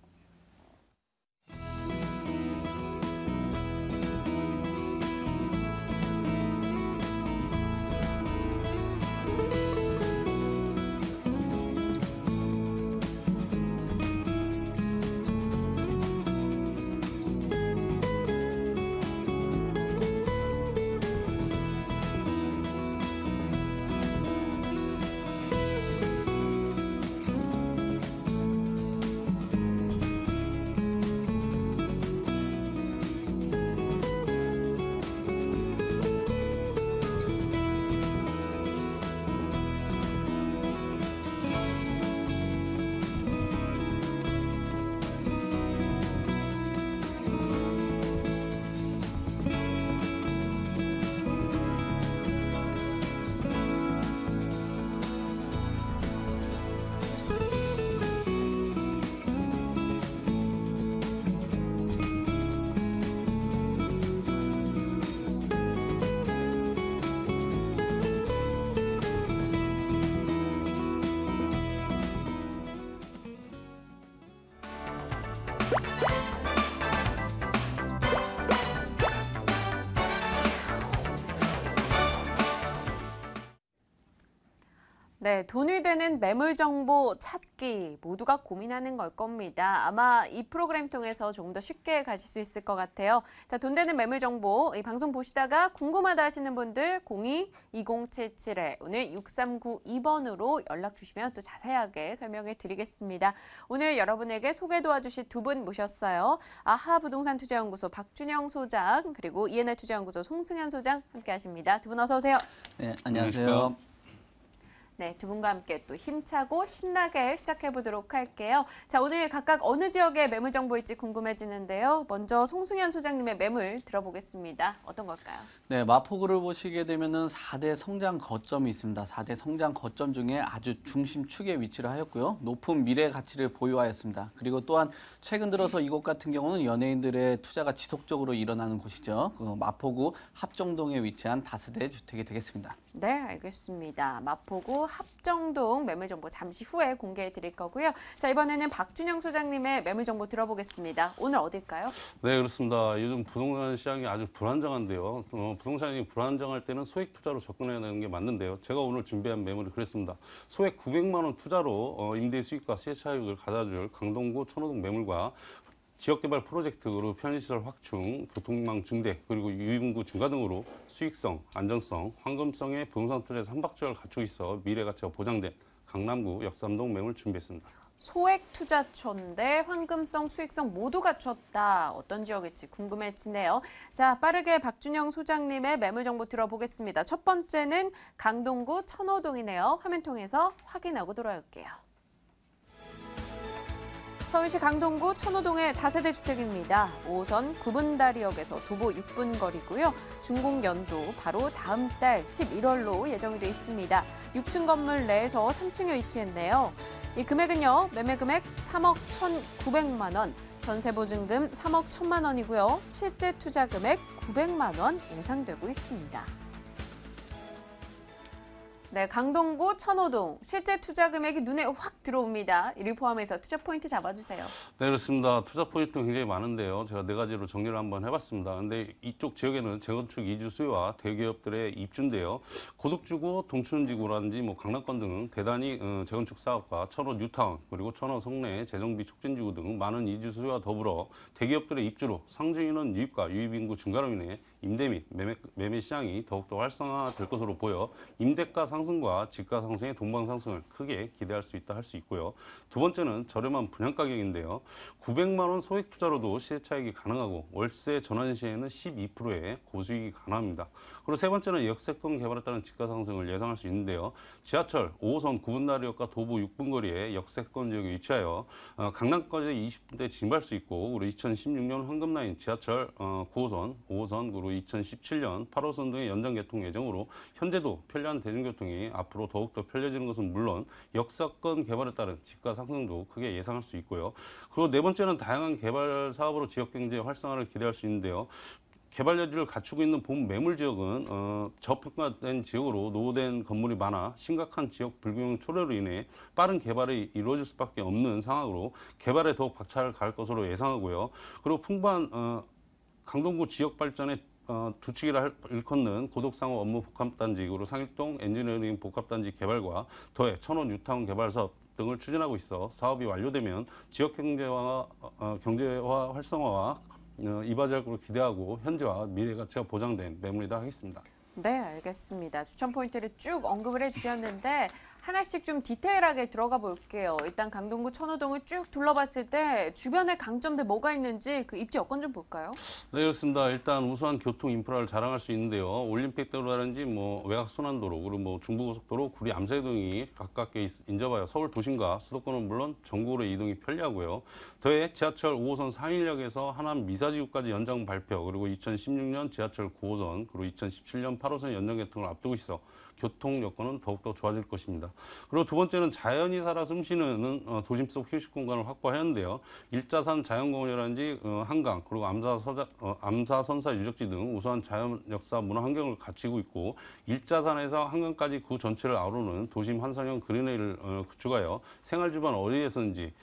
네, 돈이 되는 매물 정보 찾기 모두가 고민하는 걸 겁니다. 아마 이 프로그램 통해서 조금 더 쉽게 가실 수 있을 것 같아요. 자, 돈 되는 매물 정보 이 방송 보시다가 궁금하다 하시는 분들 02-2077에 오늘 6392번으로 연락 주시면 또 자세하게 설명해 드리겠습니다. 오늘 여러분에게 소개 도와주실 두 분 모셨어요. 아하 부동산 투자연구소 박준영 소장 그리고 ENL 투자연구소 송승현 소장 함께 하십니다. 두 분 어서 오세요. 네, 안녕하세요. 네, 두 분과 함께 또 힘차고 신나게 시작해 보도록 할게요. 자, 오늘 각각 어느 지역의 매물 정보일지 궁금해지는데요. 먼저 송승현 소장님의 매물 들어보겠습니다. 어떤 걸까요? 네, 마포구를 보시게 되면은 4대 성장 거점이 있습니다. 4대 성장 거점 중에 아주 중심축에 위치를 하였고요. 높은 미래 가치를 보유하였습니다. 그리고 또한 최근 들어서 이곳 같은 경우는 연예인들의 투자가 지속적으로 일어나는 곳이죠. 마포구 합정동에 위치한 다세대 주택이 되겠습니다. 네, 알겠습니다. 마포구 합정동 매물 정보 잠시 후에 공개해 드릴 거고요. 자, 이번에는 박준영 소장님의 매물 정보 들어보겠습니다. 오늘 어딜까요? 네, 그렇습니다. 요즘 부동산 시장이 아주 불안정한데요. 부동산이 불안정할 때는 소액 투자로 접근해야 되는 게 맞는데요. 제가 오늘 준비한 매물이 그랬습니다. 소액 900만 원 투자로 임대 수익과 시세 차익을 가져줄 강동구 천호동 매물과 지역개발 프로젝트로 편의시설 확충, 교통망 증대, 그리고 유인구 증가 등으로 수익성, 안정성, 황금성의 부동산 투자에서 삼박자를 갖추고 있어 미래 가치가 보장된 강남구 역삼동 매물 준비했습니다. 소액 투자처인데 황금성, 수익성 모두 갖췄다. 어떤 지역일지 궁금해지네요. 자, 빠르게 박준영 소장님의 매물 정보 들어보겠습니다. 첫 번째는 강동구 천호동이네요. 화면 통해서 확인하고 돌아올게요. 서울시 강동구 천호동의 다세대 주택입니다. 5호선 구분다리역에서 도보 6분 거리고요. 준공연도 바로 다음 달 11월로 예정이 돼 있습니다. 6층 건물 내에서 3층에 위치했네요. 이 금액은요. 매매 금액 3억 1,900만 원, 전세 보증금 3억 1,000만 원이고요. 실제 투자 금액 900만 원 예상되고 있습니다. 네, 강동구 천호동 실제 투자 금액이 눈에 확 들어옵니다. 이를 포함해서 투자 포인트 잡아주세요. 네, 그렇습니다. 투자 포인트는 굉장히 많은데요. 제가 4가지로 정리를 한번 해봤습니다. 근데 이쪽 지역에는 재건축 이주 수요와 대기업들의 입주인데요. 고덕지구, 동춘지구라든지 강남권 등은 대단히 재건축 사업과 천호 뉴타운 그리고 천호 성내 재정비 촉진지구 등 많은 이주 수요와 더불어 대기업들의 입주로 상주인원 유입과 유입인구 증가로 인해 임대 및 매매 시장이 더욱더 활성화될 것으로 보여 임대가 상승 상승과 집가 상승의 동반 상승을 크게 기대할 수 있다 할 수 있고요. 두 번째는 저렴한 분양 가격인데요. 900만 원 소액 투자로도 시세 차익이 가능하고 월세 전환 시에는 12%의 고수익이 가능합니다. 그리고 세 번째는 역세권 개발에 따른 집가 상승을 예상할 수 있는데요. 지하철 5호선 구분다리역과 도보 6분 거리에 역세권 지역에 위치하여 강남까지 20분대 진입할 수 있고, 그리고 2016년 황금라인 지하철 9호선, 5호선, 그리고 2017년 8호선 등의 연장 개통 예정으로 현재도 편리한 대중교통이 앞으로 더욱더 편리해지는 것은 물론 역세권 개발에 따른 집가 상승도 크게 예상할 수 있고요. 그리고 네 번째는 다양한 개발 사업으로 지역 경제 활성화를 기대할 수 있는데요. 개발 여지를 갖추고 있는 본 매물 지역은 저평가된 지역으로 노후된 건물이 많아 심각한 지역 불균형 초래로 인해 빠른 개발이 이루어질 수밖에 없는 상황으로 개발에 더욱 박차를 가할 것으로 예상하고요. 그리고 풍부한 강동구 지역 발전에 두치기를 일컫는 고덕상업 업무 복합단지, 그리고 상일동 엔지니어링 복합단지 개발과 더해 천호 뉴타운 개발 사업 등을 추진하고 있어 사업이 완료되면 지역 경제화 활성화와 이바지할 것으로 기대하고 현재와 미래 가치가 보장된 매물이다 하겠습니다. 네, 알겠습니다. 추천 포인트를 쭉 언급을 해주셨는데 하나씩 좀 디테일하게 들어가 볼게요. 일단 강동구 천호동을 쭉 둘러봤을 때 주변에 강점들 뭐가 있는지 그 입지 여건 좀 볼까요? 네, 그렇습니다. 일단 우수한 교통 인프라를 자랑할 수 있는데요. 올림픽대로라든지 외곽 순환도로, 그리고 중부고속도로, 구리 암사이동이 가깝게 인접하여 서울 도심과 수도권은 물론 전국으로 이동이 편리하고요. 더해 지하철 5호선 상일역에서 하남 미사지구까지 연장 발표, 그리고 2016년 지하철 9호선, 그리고 2017년 8호선 연장 개통을 앞두고 있어 교통 여건은 더욱더 좋아질 것입니다. 그리고 두 번째는 자연이 살아 숨쉬는 도심 속 휴식 공간을 확보해야 하는데요. 일자산 자연공원이라든지 한강, 그리고 암사선사 유적지 등 우수한 자연 역사 문화 환경을 갖추고 있고, 일자산에서 한강까지 구 전체를 아우르는 도심 환상형 그린웨이를 구축하여 생활 주변 어디에서든지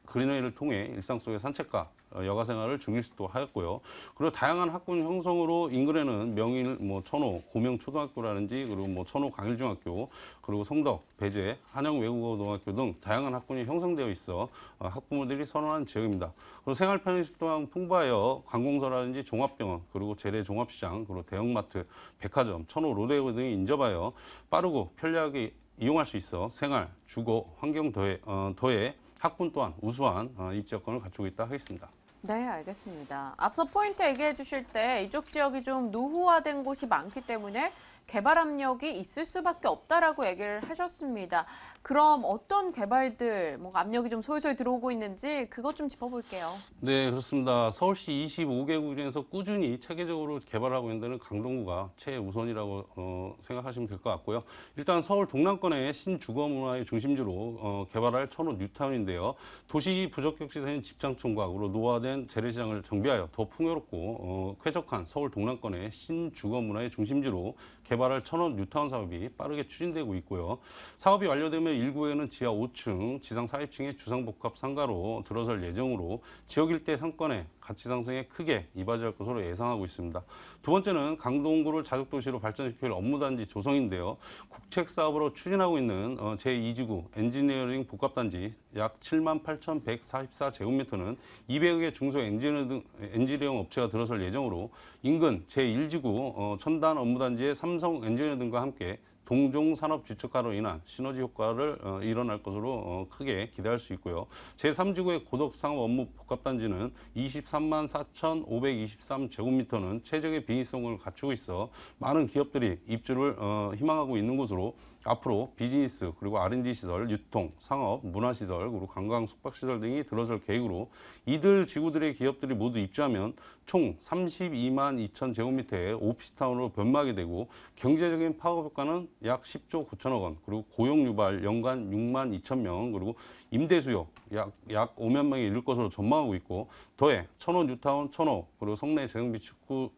그린웨이를 통해 일상 속의 산책과 여가 생활을 즐길 수도 하였고요. 그리고 다양한 학군 형성으로 인근에는 명일, 천호, 고명초등학교라든지, 그리고 천호 강일중학교, 그리고 성덕, 배재, 한영외국어고등학교 등 다양한 학군이 형성되어 있어 학부모들이 선호하는 지역입니다. 그리고 생활 편의식 또한 풍부하여 관공서라든지 종합병원, 그리고 재래 종합시장, 그리고 대형마트, 백화점, 천호 로데오 등이 인접하여 빠르고 편리하게 이용할 수 있어 생활, 주거, 환경 더해 학군 또한 우수한 입지 여건을 갖추고 있다 하겠습니다. 네, 알겠습니다. 앞서 포인트 얘기해 주실 때 이쪽 지역이 좀 노후화된 곳이 많기 때문에 개발 압력이 있을 수밖에 없다라고 얘기를 하셨습니다. 그럼 어떤 개발들, 압력이 좀 솔솔 들어오고 있는지 그것 좀 짚어볼게요. 네, 그렇습니다. 서울시 25개구 중에서 꾸준히 체계적으로 개발하고 있는 데는 강동구가 최우선이라고 생각하시면 될 것 같고요. 일단 서울 동남권의 신주거 문화의 중심지로 개발할 천호 뉴타운인데요. 도시 부적격 시세인 집장촌과 노화된 재래시장을 정비하여 더 풍요롭고 쾌적한 서울 동남권의 신주거 문화의 중심지로 개발할 천호 뉴타운 사업이 빠르게 추진되고 있고요. 사업이 완료되면 일구에는 지하 5층, 지상 4입층의 주상복합 상가로 들어설 예정으로 지역 일대 상권의 가치 상승에 크게 이바지할 것으로 예상하고 있습니다. 두 번째는 강동구를 자족도시로 발전시킬 업무단지 조성인데요. 국책 사업으로 추진하고 있는 제2지구 엔지니어링 복합단지 약 78,144제곱미터는 200억의 중소 엔지니어링 업체가 들어설 예정으로 인근 제1지구 첨단 업무단지의 삼성 엔지니어 등과 함께 동종 산업 지적화로 인한 시너지 효과를 일어날 것으로 크게 기대할 수 있고요. 제3지구의 고덕 상업 업무 복합단지는 23만 4,523제곱미터는 최적의 비즈니스성을 갖추고 있어 많은 기업들이 입주를 희망하고 있는 곳으로 앞으로 비즈니스, 그리고 R&D 시설, 유통, 상업, 문화시설, 그리고 관광 숙박시설 등이 들어설 계획으로 이들 지구들의 기업들이 모두 입주하면 총 32만 2천 제곱미터의 오피스타운으로 변모하게 되고 경제적인 파급 효과는 약 10조 9천억 원, 그리고 고용 유발 연간 6만 2천 명, 그리고 임대 수요 약 5만 명에 이를 것으로 전망하고 있고, 더해 천호 뉴타운, 천호, 그리고 성내 재정비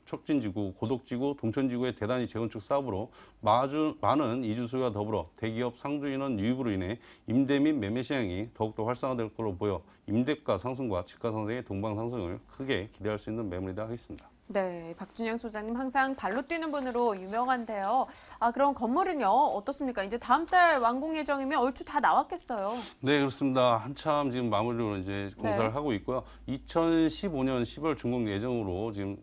촉진지구, 고덕지구, 동천지구의 대단위 재건축 사업으로 많은 이주 수요와 더불어 대기업 상주 인원 유입으로 인해 임대 및 매매 시장이 더욱더 활성화될 것으로 보여 임대가 상승과 집가 상승의 동방 상승을 크게 기대할 수 있는 매물이다 하겠습니다. 네, 박준영 소장님 항상 발로 뛰는 분으로 유명한데요. 그럼 건물은요 어떻습니까? 이제 다음 달 완공 예정이면 얼추 다 나왔겠어요. 네, 그렇습니다. 한참 지금 마무리로 이제 공사를 하고 있고요. 2015년 10월 준공 예정으로 지금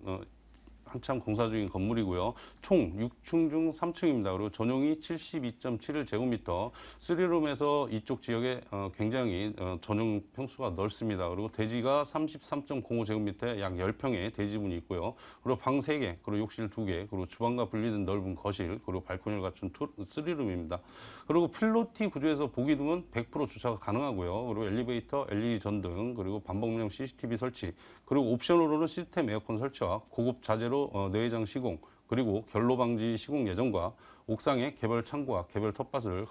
한참 공사 중인 건물이고요. 총 6층 중 3층입니다. 그리고 전용이 72.71제곱미터, 3룸에서 이쪽 지역에 굉장히 전용 평수가 넓습니다. 그리고 대지가 33.05제곱미터에 약 10평의 대지분이 있고요. 그리고 방 3개, 그리고 욕실 2개, 그리고 주방과 분리된 넓은 거실, 그리고 발코니를 갖춘 3룸입니다. 그리고 필로티 구조에서 보기 등은 100% 주차가 가능하고요. 그리고 엘리베이터, LED 전등, 그리고 반복용 CCTV 설치, 그리고 옵션으로는 시스템 에어컨 설치와 고급 자재로 내외장 시공, 그리고 결로 방지 시공 예정과 옥상에 개별 창고와 개별 텃밭을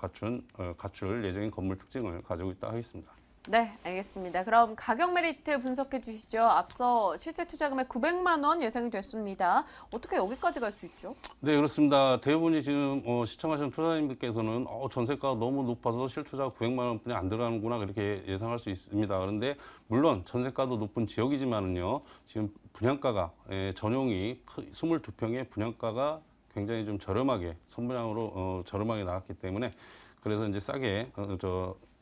갖출 예정인 건물 특징을 가지고 있다 하겠습니다. 네, 알겠습니다. 그럼 가격 메리트 분석해 주시죠. 앞서 실제 투자 금액 900만 원 예상이 됐습니다. 어떻게 여기까지 갈 수 있죠? 네, 그렇습니다. 대부분이 지금 시청하시는 투자자님들께서는 전세가가 너무 높아서 실투자가 900만 원뿐이 안 들어가는구나 그렇게 예상할 수 있습니다. 그런데 물론 전세가도 높은 지역이지만은요, 지금 분양가가 전용이 22평의 분양가가 굉장히 좀 저렴하게 선분양으로 저렴하게 나왔기 때문에 그래서 이제 싸게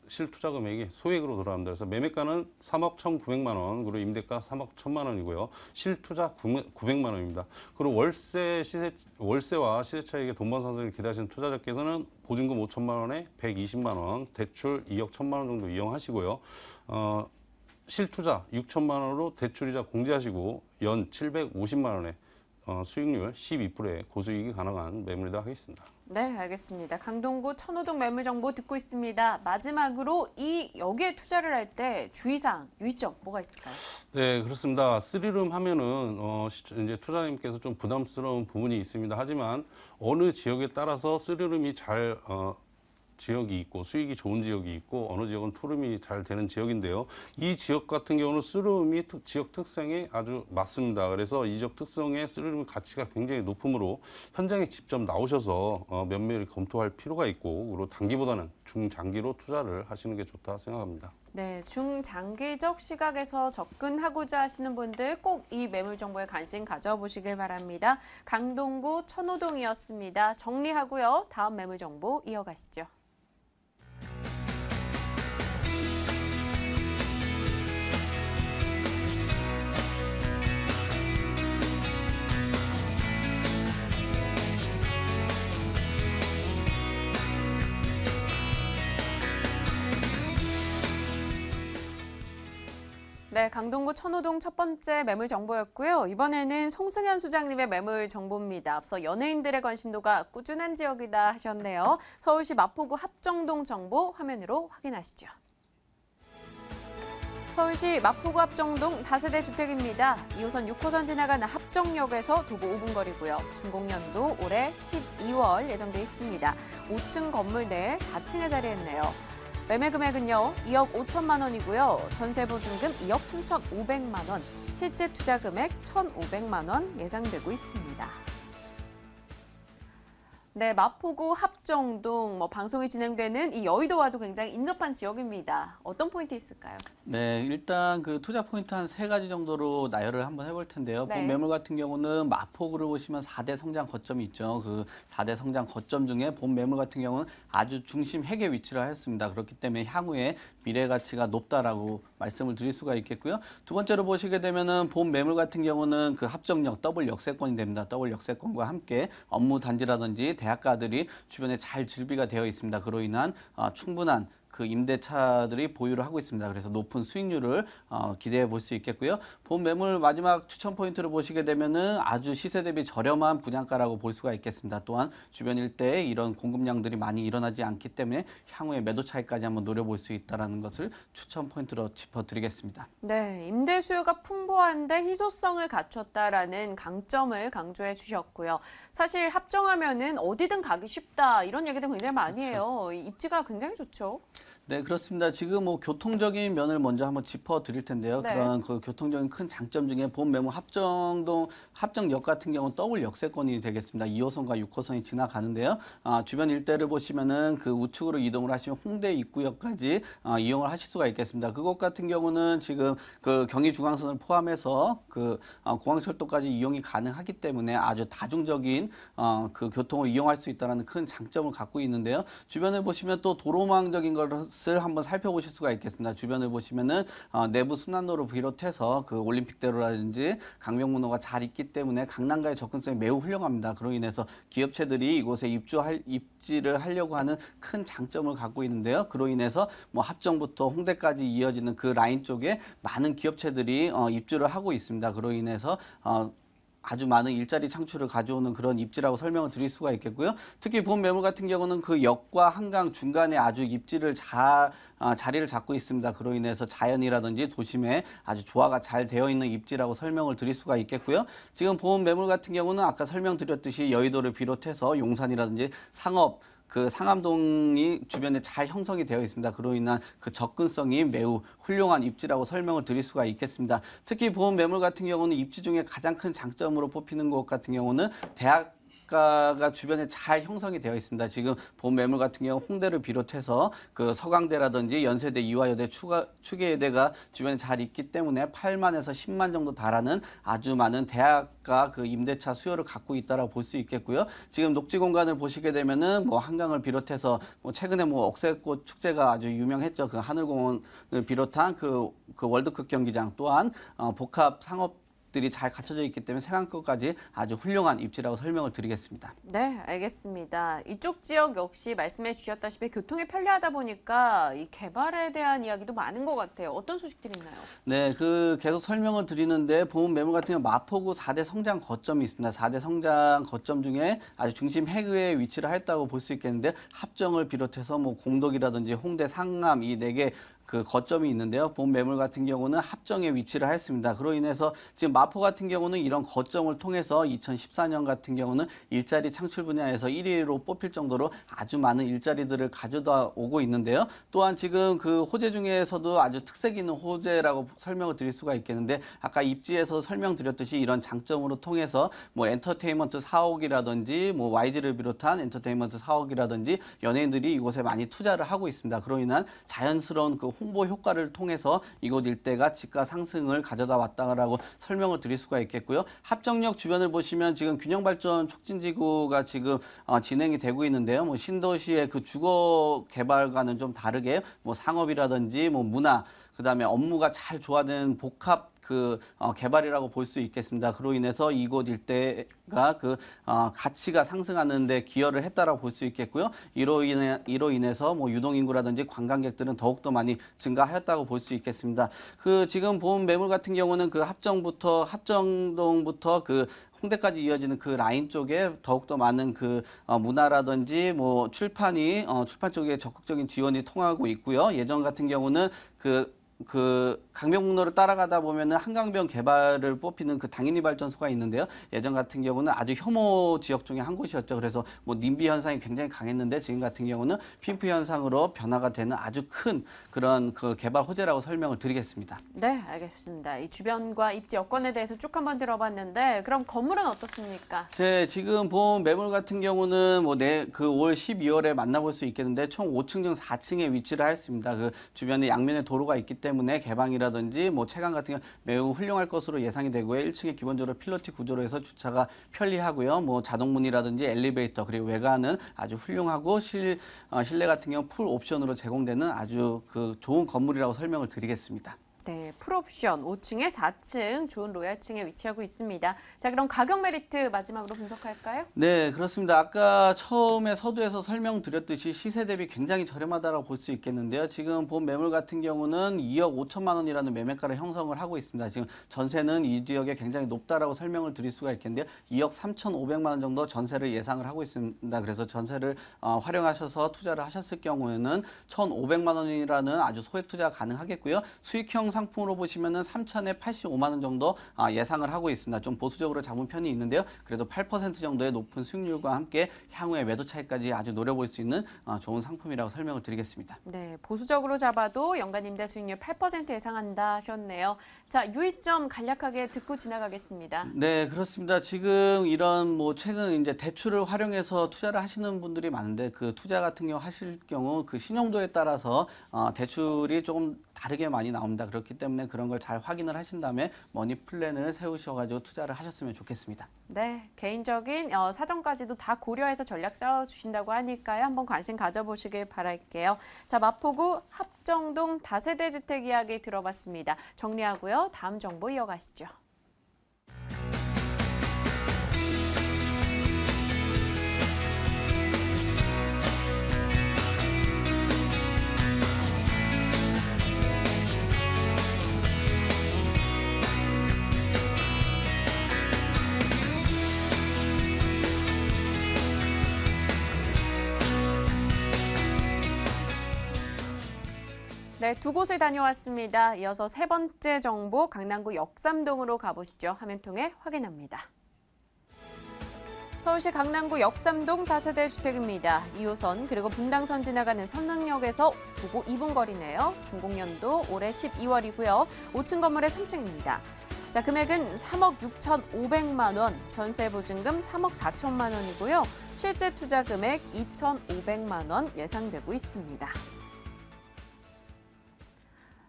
실투자 금액이 소액으로 돌아갑니다. 그래서 매매가는 3억 1,900만 원, 그리고 임대가 3억 1,000만 원이고요. 실투자 900만 원입니다. 그리고 월세와 시세 차익의 돈번 상승을 기대하시는 투자자께서는 보증금 5천만 원에 120만 원, 대출 2억 1,000만 원 정도 이용하시고요. 실투자 6천만 원으로 대출이자 공제하시고 연 750만 원에 수익률 12%의 고수익이 가능한 매물이다 하겠습니다. 네, 알겠습니다. 강동구 천호동 매물 정보 듣고 있습니다. 마지막으로 여기에 투자를 할 때 주의사항, 유의점 뭐가 있을까요? 네, 그렇습니다. 3룸 하면은 이제 투자님께서 좀 부담스러운 부분이 있습니다. 하지만 어느 지역에 따라서 3룸이 잘 지역이 있고 수익이 좋은 지역이 있고 어느 지역은 투룸이 잘 되는 지역인데요. 이 지역 같은 경우는 3룸이 지역 특성에 아주 맞습니다. 그래서 이 지역 특성의 3룸 가치가 굉장히 높으므로 현장에 직접 나오셔서 면밀히 검토할 필요가 있고, 그리고 단기보다는 중장기로 투자를 하시는 게 좋다 생각합니다. 네, 중장기적 시각에서 접근하고자 하시는 분들 꼭 이 매물 정보에 관심 가져보시길 바랍니다. 강동구 천호동이었습니다. 정리하고요. 다음 매물 정보 이어가시죠. 네, 강동구 천호동 첫 번째 매물 정보였고요. 이번에는 송승현 소장님의 매물 정보입니다. 앞서 연예인들의 관심도가 꾸준한 지역이다 하셨네요. 서울시 마포구 합정동 정보 화면으로 확인하시죠. 서울시 마포구 합정동 다세대 주택입니다. 2호선 6호선 지나가는 합정역에서 도보 5분 거리고요. 준공연도 올해 12월 예정돼 있습니다. 5층 건물 내 4층에 자리했네요. 매매 금액은요, 2억 5천만 원이고요. 전세 보증금 2억 3,500만 원, 실제 투자 금액 1,500만 원 예상되고 있습니다. 네, 마포구 합정동 방송이 진행되는 이 여의도와도 굉장히 인접한 지역입니다. 어떤 포인트 있을까요? 네, 일단 그 투자 포인트 한 3가지 정도로 나열을 한번 해볼 텐데요. 네. 본 매물 같은 경우는 마포구를 보시면 4대 성장 거점이 있죠. 그 4대 성장 거점 중에 본 매물 같은 경우는 아주 중심 핵에 위치를 하였습니다. 그렇기 때문에 향후에 미래 가치가 높다라고 말씀을 드릴 수가 있겠고요. 두 번째로 보시게 되면은 본 매물 같은 경우는 그 합정역 더블 역세권이 됩니다. 더블 역세권과 함께 업무 단지라든지 대학가들이 주변에 잘 즐비가 되어 있습니다. 그로 인한 충분한 그 임대차들이 보유를 하고 있습니다. 그래서 높은 수익률을 기대해 볼 수 있겠고요. 본 매물 마지막 추천 포인트를 보시게 되면은 아주 시세 대비 저렴한 분양가라고 볼 수가 있겠습니다. 또한 주변 일대에 이런 공급량들이 많이 일어나지 않기 때문에 향후에 매도 차익까지 한번 노려볼 수 있다는 것을 추천 포인트로 짚어드리겠습니다. 네, 임대 수요가 풍부한데 희소성을 갖췄다라는 강점을 강조해 주셨고요. 사실 합정하면은 어디든 가기 쉽다 이런 얘기도 굉장히 많이 해요. 입지가 굉장히 좋죠. 네, 그렇습니다. 지금 교통적인 면을 먼저 한번 짚어드릴 텐데요. 네. 그런 그 교통적인 큰 장점 중에 본 매물 합정역 같은 경우는 더블 역세권이 되겠습니다. 2호선과 6호선이 지나가는데요. 주변 일대를 보시면은 그 우측으로 이동을 하시면 홍대 입구역까지 이용을 하실 수가 있겠습니다. 그곳 같은 경우는 지금 그 경의중앙선을 포함해서 그 공항철도까지 이용이 가능하기 때문에 아주 다중적인 그 교통을 이용할 수 있다는 큰 장점을 갖고 있는데요. 주변을 보시면 또 도로망적인 것을 것을 한번 살펴보실 수가 있겠습니다. 주변을 보시면은 내부 순환로를 비롯해서 그 올림픽대로라든지 강명문호가 잘 있기 때문에 강남가의 접근성이 매우 훌륭합니다. 그로 인해서 기업체들이 이곳에 입지를 하려고 하는 큰 장점을 갖고 있는데요. 그로 인해서 뭐 합정부터 홍대까지 이어지는 그 라인 쪽에 많은 기업체들이 입주를 하고 있습니다. 그로 인해서 아주 많은 일자리 창출을 가져오는 그런 입지라고 설명을 드릴 수가 있겠고요. 특히 본 매물 같은 경우는 그 역과 한강 중간에 아주 입지를 자리를 잡고 있습니다. 그로 인해서 자연이라든지 도심에 아주 조화가 잘 되어 있는 입지라고 설명을 드릴 수가 있겠고요. 지금 본 매물 같은 경우는 아까 설명드렸듯이 여의도를 비롯해서 용산이라든지 그 상암동이 주변에 잘 형성이 되어 있습니다. 그로 인한 그 접근성이 매우 훌륭한 입지라고 설명을 드릴 수가 있겠습니다. 특히 보험 매물 같은 경우는 입지 중에 가장 큰 장점으로 뽑히는 것 같은 경우는 대학가가 주변에 잘 형성이 되어 있습니다. 지금 보험 매물 같은 경우 홍대를 비롯해서 그 서강대라든지 연세대, 이화여대, 추계여대가 주변에 잘 있기 때문에 8만에서 10만 정도 달하는 아주 많은 대학가 그 임대차 수요를 갖고 있다라고 볼 수 있겠고요. 지금 녹지 공간을 보시게 되면은 뭐 한강을 비롯해서 뭐 최근에 뭐 억새꽃 축제가 아주 유명했죠. 그 하늘공원을 비롯한 그 월드컵 경기장 또한 복합 상업들이 잘 갖춰져 있기 때문에 생활권까지 아주 훌륭한 입지라고 설명을 드리겠습니다. 네, 알겠습니다. 이쪽 지역 역시 말씀해 주셨다시피 교통이 편리하다 보니까 이 개발에 대한 이야기도 많은 것 같아요. 어떤 소식들이 있나요? 네, 그 계속 설명을 드리는데 보험 매물 같은 경우 마포구 4대 성장 거점이 있습니다. 4대 성장 거점 중에 아주 중심 해외에 위치를 했다고 볼 수 있겠는데 합정을 비롯해서 뭐 공덕이라든지 홍대, 상암 이 4개 그 거점이 있는데요. 본 매물 같은 경우는 합정에 위치를 했습니다. 그로 인해서 지금 마포 같은 경우는 이런 거점을 통해서 2014년 같은 경우는 일자리 창출 분야에서 1위로 뽑힐 정도로 아주 많은 일자리들을 가져다 오고 있는데요. 또한 지금 그 호재 중에서도 아주 특색 있는 호재라고 설명을 드릴 수가 있겠는데 아까 입지에서 설명드렸듯이 이런 장점으로 통해서 뭐 엔터테인먼트 사옥이라든지 뭐 YG를 비롯한 엔터테인먼트 사옥이라든지 연예인들이 이곳에 많이 투자를 하고 있습니다. 그로 인한 자연스러운 그 홍보 효과를 통해서 이곳 일대가 집가 상승을 가져다 왔다라고 설명을 드릴 수가 있겠고요. 합정역 주변을 보시면 지금 균형발전 촉진지구가 지금 진행이 되고 있는데요. 뭐 신도시의 그 주거 개발과는 좀 다르게 뭐 상업이라든지 뭐 문화, 그다음에 업무가 잘 조화된 복합 개발이라고 볼 수 있겠습니다. 그로 인해서 이곳 일대가 가치가 상승하는 데 기여를 했다라고 볼 수 있겠고요. 이로 인해서 뭐 유동인구라든지 관광객들은 더욱더 많이 증가하였다고 볼 수 있겠습니다. 지금 본 매물 같은 경우는 합정동부터 홍대까지 이어지는 그 라인 쪽에 더욱더 많은 문화라든지 뭐 출판 쪽에 적극적인 지원이 통하고 있고요. 예전 같은 경우는 강명북로를 따라가다 보면은 한강변 개발을 뽑히는 그 당인리 발전소가 있는데요. 예전 같은 경우는 아주 혐오 지역 중에 한 곳이었죠. 그래서 뭐 님비 현상이 굉장히 강했는데 지금 같은 경우는 핀프 현상으로 변화가 되는 아주 큰 그런 개발 호재라고 설명을 드리겠습니다. 네, 알겠습니다. 이 주변과 입지 여건에 대해서 쭉 한번 들어봤는데 그럼 건물은 어떻습니까? 네, 지금 본 매물 같은 경우는 뭐 올 12월에 만나볼 수 있겠는데 총 5층 중 4층에 위치를 했습니다. 주변에 양면에 도로가 있기 때문에 개방이라든지 뭐 채광 같은 경우 매우 훌륭할 것으로 예상이 되고요. 1층에 기본적으로 필로티 구조로 해서 주차가 편리하고요. 뭐 자동문이라든지 엘리베이터 그리고 외관은 아주 훌륭하고 실내 같은 경우 풀 옵션으로 제공되는 아주 좋은 건물이라고 설명을 드리겠습니다. 네, 풀옵션 5층에 4층 좋은 로얄층에 위치하고 있습니다. 자, 그럼 가격 메리트 마지막으로 분석할까요? 네, 그렇습니다. 아까 처음에 서두에서 설명드렸듯이 시세 대비 굉장히 저렴하다고 볼 수 있겠는데요. 지금 본 매물 같은 경우는 2억 5천만 원이라는 매매가를 형성을 하고 있습니다. 지금 전세는 이 지역에 굉장히 높다라고 설명을 드릴 수가 있겠는데요. 2억 3,500만 원 정도 전세를 예상을 하고 있습니다. 그래서 전세를 활용하셔서 투자를 하셨을 경우에는 1,500만 원이라는 아주 소액 투자가 가능하겠고요. 수익형 상품으로 보시면은 3천에 85만 원 정도 예상을 하고 있습니다. 좀 보수적으로 잡은 편이 있는데요. 그래도 8% 정도의 높은 수익률과 함께 향후에 매도 차익까지 아주 노려볼 수 있는 좋은 상품이라고 설명을 드리겠습니다. 네, 보수적으로 잡아도 연간 임대 수익률 8% 예상한다 하셨네요. 자, 유의점 간략하게 듣고 지나가겠습니다. 네, 그렇습니다. 지금 이런 최근 이제 대출을 활용해서 투자를 하시는 분들이 많은데 그 투자 같은 경우 하실 경우 그 신용도에 따라서 대출이 조금 다르게 많이 나옵니다. 그렇기 때문에 그런 걸 잘 확인을 하신 다음에 머니 플랜을 세우셔가지고 투자를 하셨으면 좋겠습니다. 네, 개인적인 사정까지도 다 고려해서 전략 세워주신다고 하니까요. 한번 관심 가져보시길 바랄게요. 자, 마포구 합정동 다세대 주택 이야기 들어봤습니다. 정리하고요. 다음 정보 이어가시죠. 네, 두 곳을 다녀왔습니다. 이어서 세 번째 정보 강남구 역삼동으로 가보시죠. 화면 통해 확인합니다. 서울시 강남구 역삼동 다세대 주택입니다. 2호선 그리고 분당선 지나가는 선릉역에서 도보 2분 거리네요. 준공연도 올해 12월이고요. 5층 건물의 3층입니다. 자, 금액은 3억 6,500만 원, 전세 보증금 3억 4천만 원이고요. 실제 투자 금액 2,500만 원 예상되고 있습니다.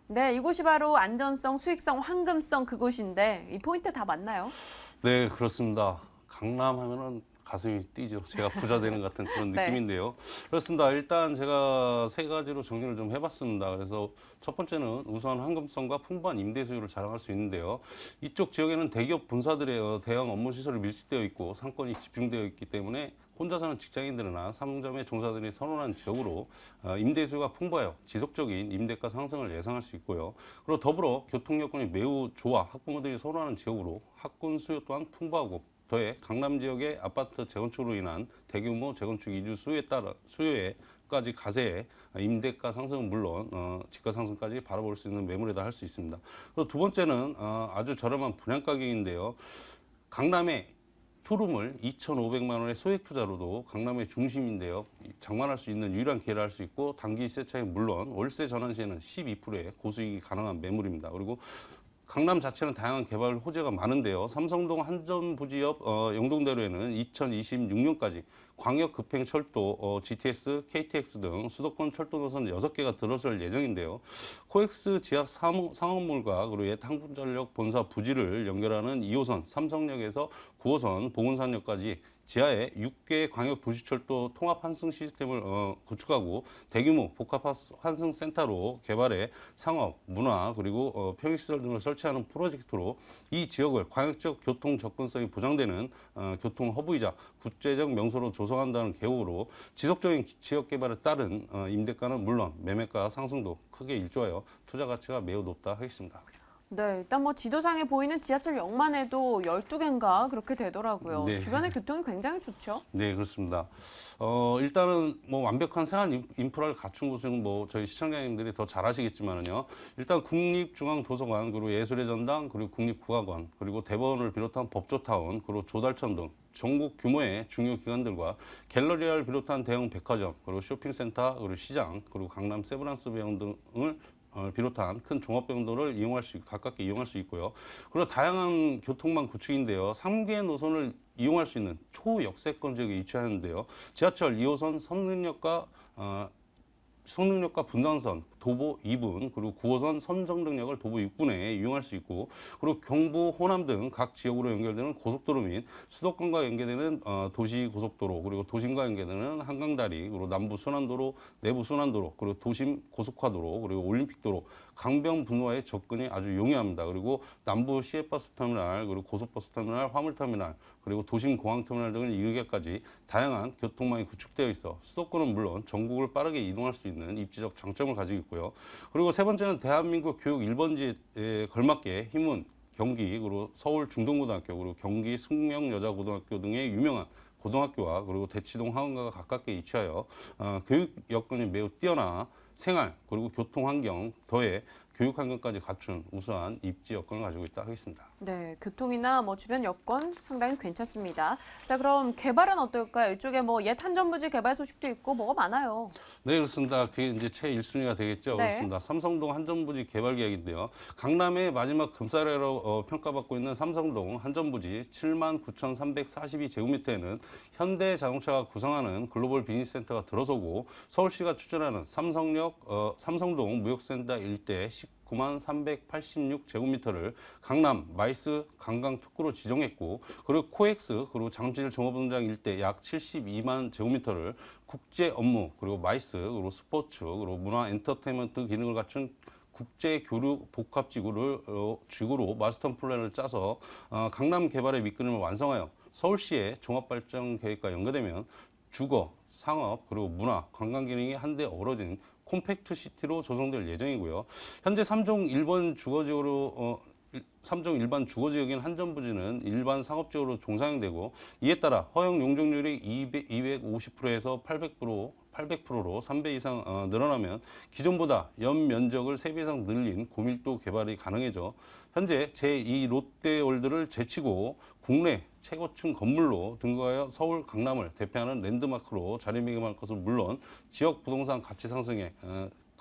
네, 이곳이 바로 안전성, 수익성, 황금성 그곳인데 이 포인트 다 맞나요? 네, 그렇습니다. 강남 하면은 가슴이 뛰죠. 제가 부자 되는 같은 그런 네. 느낌인데요. 그렇습니다. 일단 제가 세 가지로 정리를 좀 해봤습니다. 그래서 첫 번째는 우선 황금성과 풍부한 임대 수요를 자랑할 수 있는데요. 이쪽 지역에는 대기업 본사들의 대형 업무 시설이 밀집되어 있고 상권이 집중되어 있기 때문에 혼자 사는 직장인들이나 상점의 종사들이 선호하는 지역으로 임대 수요가 풍부하여 지속적인 임대가 상승을 예상할 수 있고요. 그리고 더불어 교통 여건이 매우 좋아 학부모들이 선호하는 지역으로 학군 수요 또한 풍부하고 더해 강남 지역의 아파트 재건축으로 인한 대규모 재건축 이주 수요에 따라 수요에까지 가세해 임대가 상승은 물론 집가 상승까지 바라볼 수 있는 매물이다 할 수 있습니다. 그리고 두 번째는 아주 저렴한 분양 가격인데요. 강남의 투룸을 2,500만 원의 소액 투자로도 강남의 중심인데요. 장만할 수 있는 유일한 기회를 할 수 있고 단기 세차액 물론 월세 전환 시에는 12%의 고수익이 가능한 매물입니다. 그리고 강남 자체는 다양한 개발 호재가 많은데요. 삼성동 한전부지 옆 영동대로에는 2026년까지 광역급행철도, GTS, KTX 등 수도권 철도 노선 6개가 들어설 예정인데요. 코엑스 지하 상업물과 그리고 옛 한국전력 본사 부지를 연결하는 2호선 삼성역에서 9호선 보건산역까지 지하에 6개 광역 도시철도 통합 환승 시스템을 구축하고 대규모 복합 환승 센터로 개발해 상업, 문화 그리고 편의시설 등을 설치하는 프로젝트로 이 지역을 광역적 교통 접근성이 보장되는 교통 허브이자 국제적 명소로 조성한다는 계획으로 지속적인 지역 개발에 따른 임대가는 물론 매매가 상승도 크게 일조하여 투자 가치가 매우 높다 하겠습니다. 네, 일단 뭐 지도상에 보이는 지하철역만 해도 12개인가 그렇게 되더라고요. 네. 주변의 교통이 굉장히 좋죠. 네, 그렇습니다. 일단은 뭐 완벽한 생활 인프라를 갖춘 곳은 뭐 저희 시청자님들이 더 잘 아시겠지만은요. 일단 국립중앙도서관, 그리고 예술의 전당, 그리고 국립국악원, 그리고 대법원을 비롯한 법조타운, 그리고 조달천 등 전국 규모의 중요 기관들과 갤러리아를 비롯한 대형 백화점, 그리고 쇼핑센터, 그리고 시장, 그리고 강남 세브란스 병원 등을 비롯한 큰 종합병도를 가깝게 이용할 수 있고요. 그리고 다양한 교통망 구축인데요. 3개 노선을 이용할 수 있는 초역세권 지역에 위치하는데요. 지하철 2호선 성능역과 분당선 도보 2분, 그리고 9호선 선정릉역을 도보 6분에 이용할 수 있고, 그리고 경부, 호남 등 각 지역으로 연결되는 고속도로 및 수도권과 연계되는 도시 고속도로, 그리고 도심과 연계되는 한강다리, 그리고 남부 순환도로, 내부 순환도로, 그리고 도심 고속화도로, 그리고 올림픽도로, 강변북로와의 접근이 아주 용이합니다. 그리고 남부 시외버스 터미널, 그리고 고속버스 터미널, 화물터미널, 그리고 도심 공항터미널 등을 이루기까지 다양한 교통망이 구축되어 있어 수도권은 물론 전국을 빠르게 이동할 수 있는 입지적 장점을 가지고 있고요. 그리고 세 번째는 대한민국 교육 1번지에 걸맞게 힘은 경기, 그리고 서울 중동고등학교, 그리고 경기 숙명여자고등학교 등의 유명한 고등학교와 그리고 대치동 학원가가 가깝게 위치하여 교육 여건이 매우 뛰어나 생활, 그리고 교통 환경, 더해 교육 환경까지 갖춘 우수한 입지 여건을 가지고 있다 하겠습니다. 네, 교통이나 뭐 주변 여건 상당히 괜찮습니다. 자, 그럼 개발은 어떨까요? 이쪽에 뭐 옛 한전부지 개발 소식도 있고 뭐가 많아요. 네, 그렇습니다. 그게 이제 최1순위가 되겠죠. 네. 그렇습니다. 삼성동 한전부지 개발 계획인데요. 강남의 마지막 금사래로 평가받고 있는 삼성동 한전부지 79,342제곱미터에는 현대자동차가 구성하는 글로벌 비즈니스센터가 들어서고 서울시가 추진하는 삼성동 무역센터 일대 19만 386제곱미터를 강남 마이스 관광 특구로 지정했고, 그리고 코엑스 그리고 잠실 종합운동장 일대 약 72만 제곱미터를 국제 업무 그리고 마이스 그리고 스포츠 그리고 문화 엔터테인먼트 기능을 갖춘 국제 교류 복합 지구로 마스터 플랜을 짜서 강남 개발의 밑그림을 완성하여 서울시의 종합발전 계획과 연계되면 주거, 상업, 그리고 문화, 관광 기능이 한데 어우러진 콤팩트 시티로 조성될 예정이고요. 현재 3종 일반 주거지역인 한전부지는 일반 상업지역으로 종상되고, 이에 따라 허용 용적률이 250%에서 800%로 3배 이상 늘어나면 기존보다 연 면적을 3배 이상 늘린 고밀도 개발이 가능해져 현재 제2 롯데월드를 제치고 국내 최고층 건물로 등극하여 서울, 강남을 대표하는 랜드마크로 자리매김할 것은 물론 지역 부동산 가치 상승에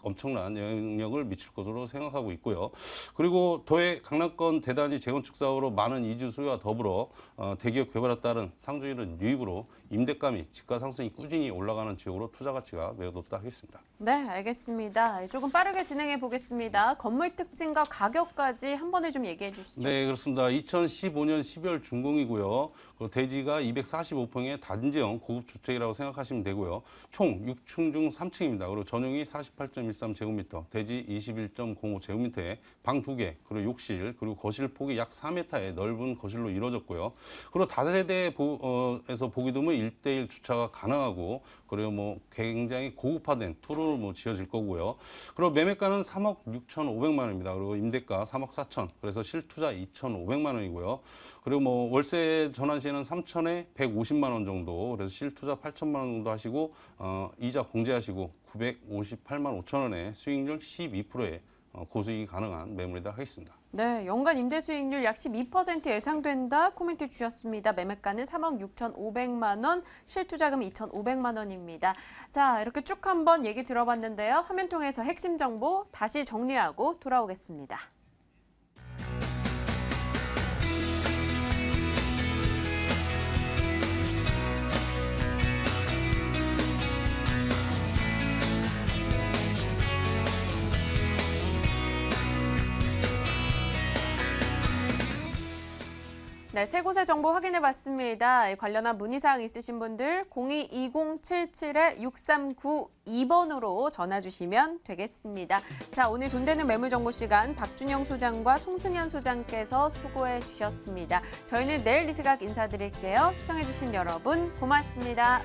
엄청난 영향력을 미칠 것으로 생각하고 있고요. 그리고 도의 강남권 대단지 재건축 사업으로 많은 이주 수요와 더불어 대기업 개발에 따른 상주이는 유입으로 임대감이 집가 상승이 꾸준히 올라가는 지역으로 투자 가치가 매우 높다 하겠습니다. 네, 알겠습니다. 조금 빠르게 진행해 보겠습니다. 건물 특징과 가격까지 한 번에 좀 얘기해 주시죠. 네, 그렇습니다. 2015년 12월 준공이고요. 대지가 245평의 단지형 고급 주택이라고 생각하시면 되고요. 총 6층 중 3층입니다. 그리고 전용이 48.13제곱미터, 대지 21.05제곱미터에 방 2개, 그리고 욕실, 그리고 거실 폭이 약 4m의 넓은 거실로 이루어졌고요. 그리고 다세대에서 보기 드문 1:1 주차가 가능하고, 그리고 굉장히 고급화된 투로 지어질 거고요. 그리고 매매가는 3억 6,500만 원입니다. 그리고 임대가 3억 4천, 그래서 실투자 2,500만 원이고요. 그리고 월세 전환 시에는 3천에 150만 원 정도, 그래서 실투자 8천만 원 정도 하시고 이자 공제하시고 958만 5천 원에 수익률 12%에 고수익이 가능한 매물이다 하겠습니다. 네, 연간 임대 수익률 약 12% 예상된다 코멘트 주셨습니다. 매매가는 3억 6,500만 원, 실투자금 2,500만 원입니다. 자, 이렇게 쭉 한번 얘기 들어봤는데요. 화면 통해서 핵심 정보 다시 정리하고 돌아오겠습니다. 네, 세 곳의 정보 확인해 봤습니다. 관련한 문의사항 있으신 분들 02-2077-6392번으로 전화 주시면 되겠습니다. 자, 오늘 돈 되는 매물 정보 시간 박준영 소장과 송승현 소장께서 수고해 주셨습니다. 저희는 내일 이 시각 인사드릴게요. 시청해 주신 여러분 고맙습니다.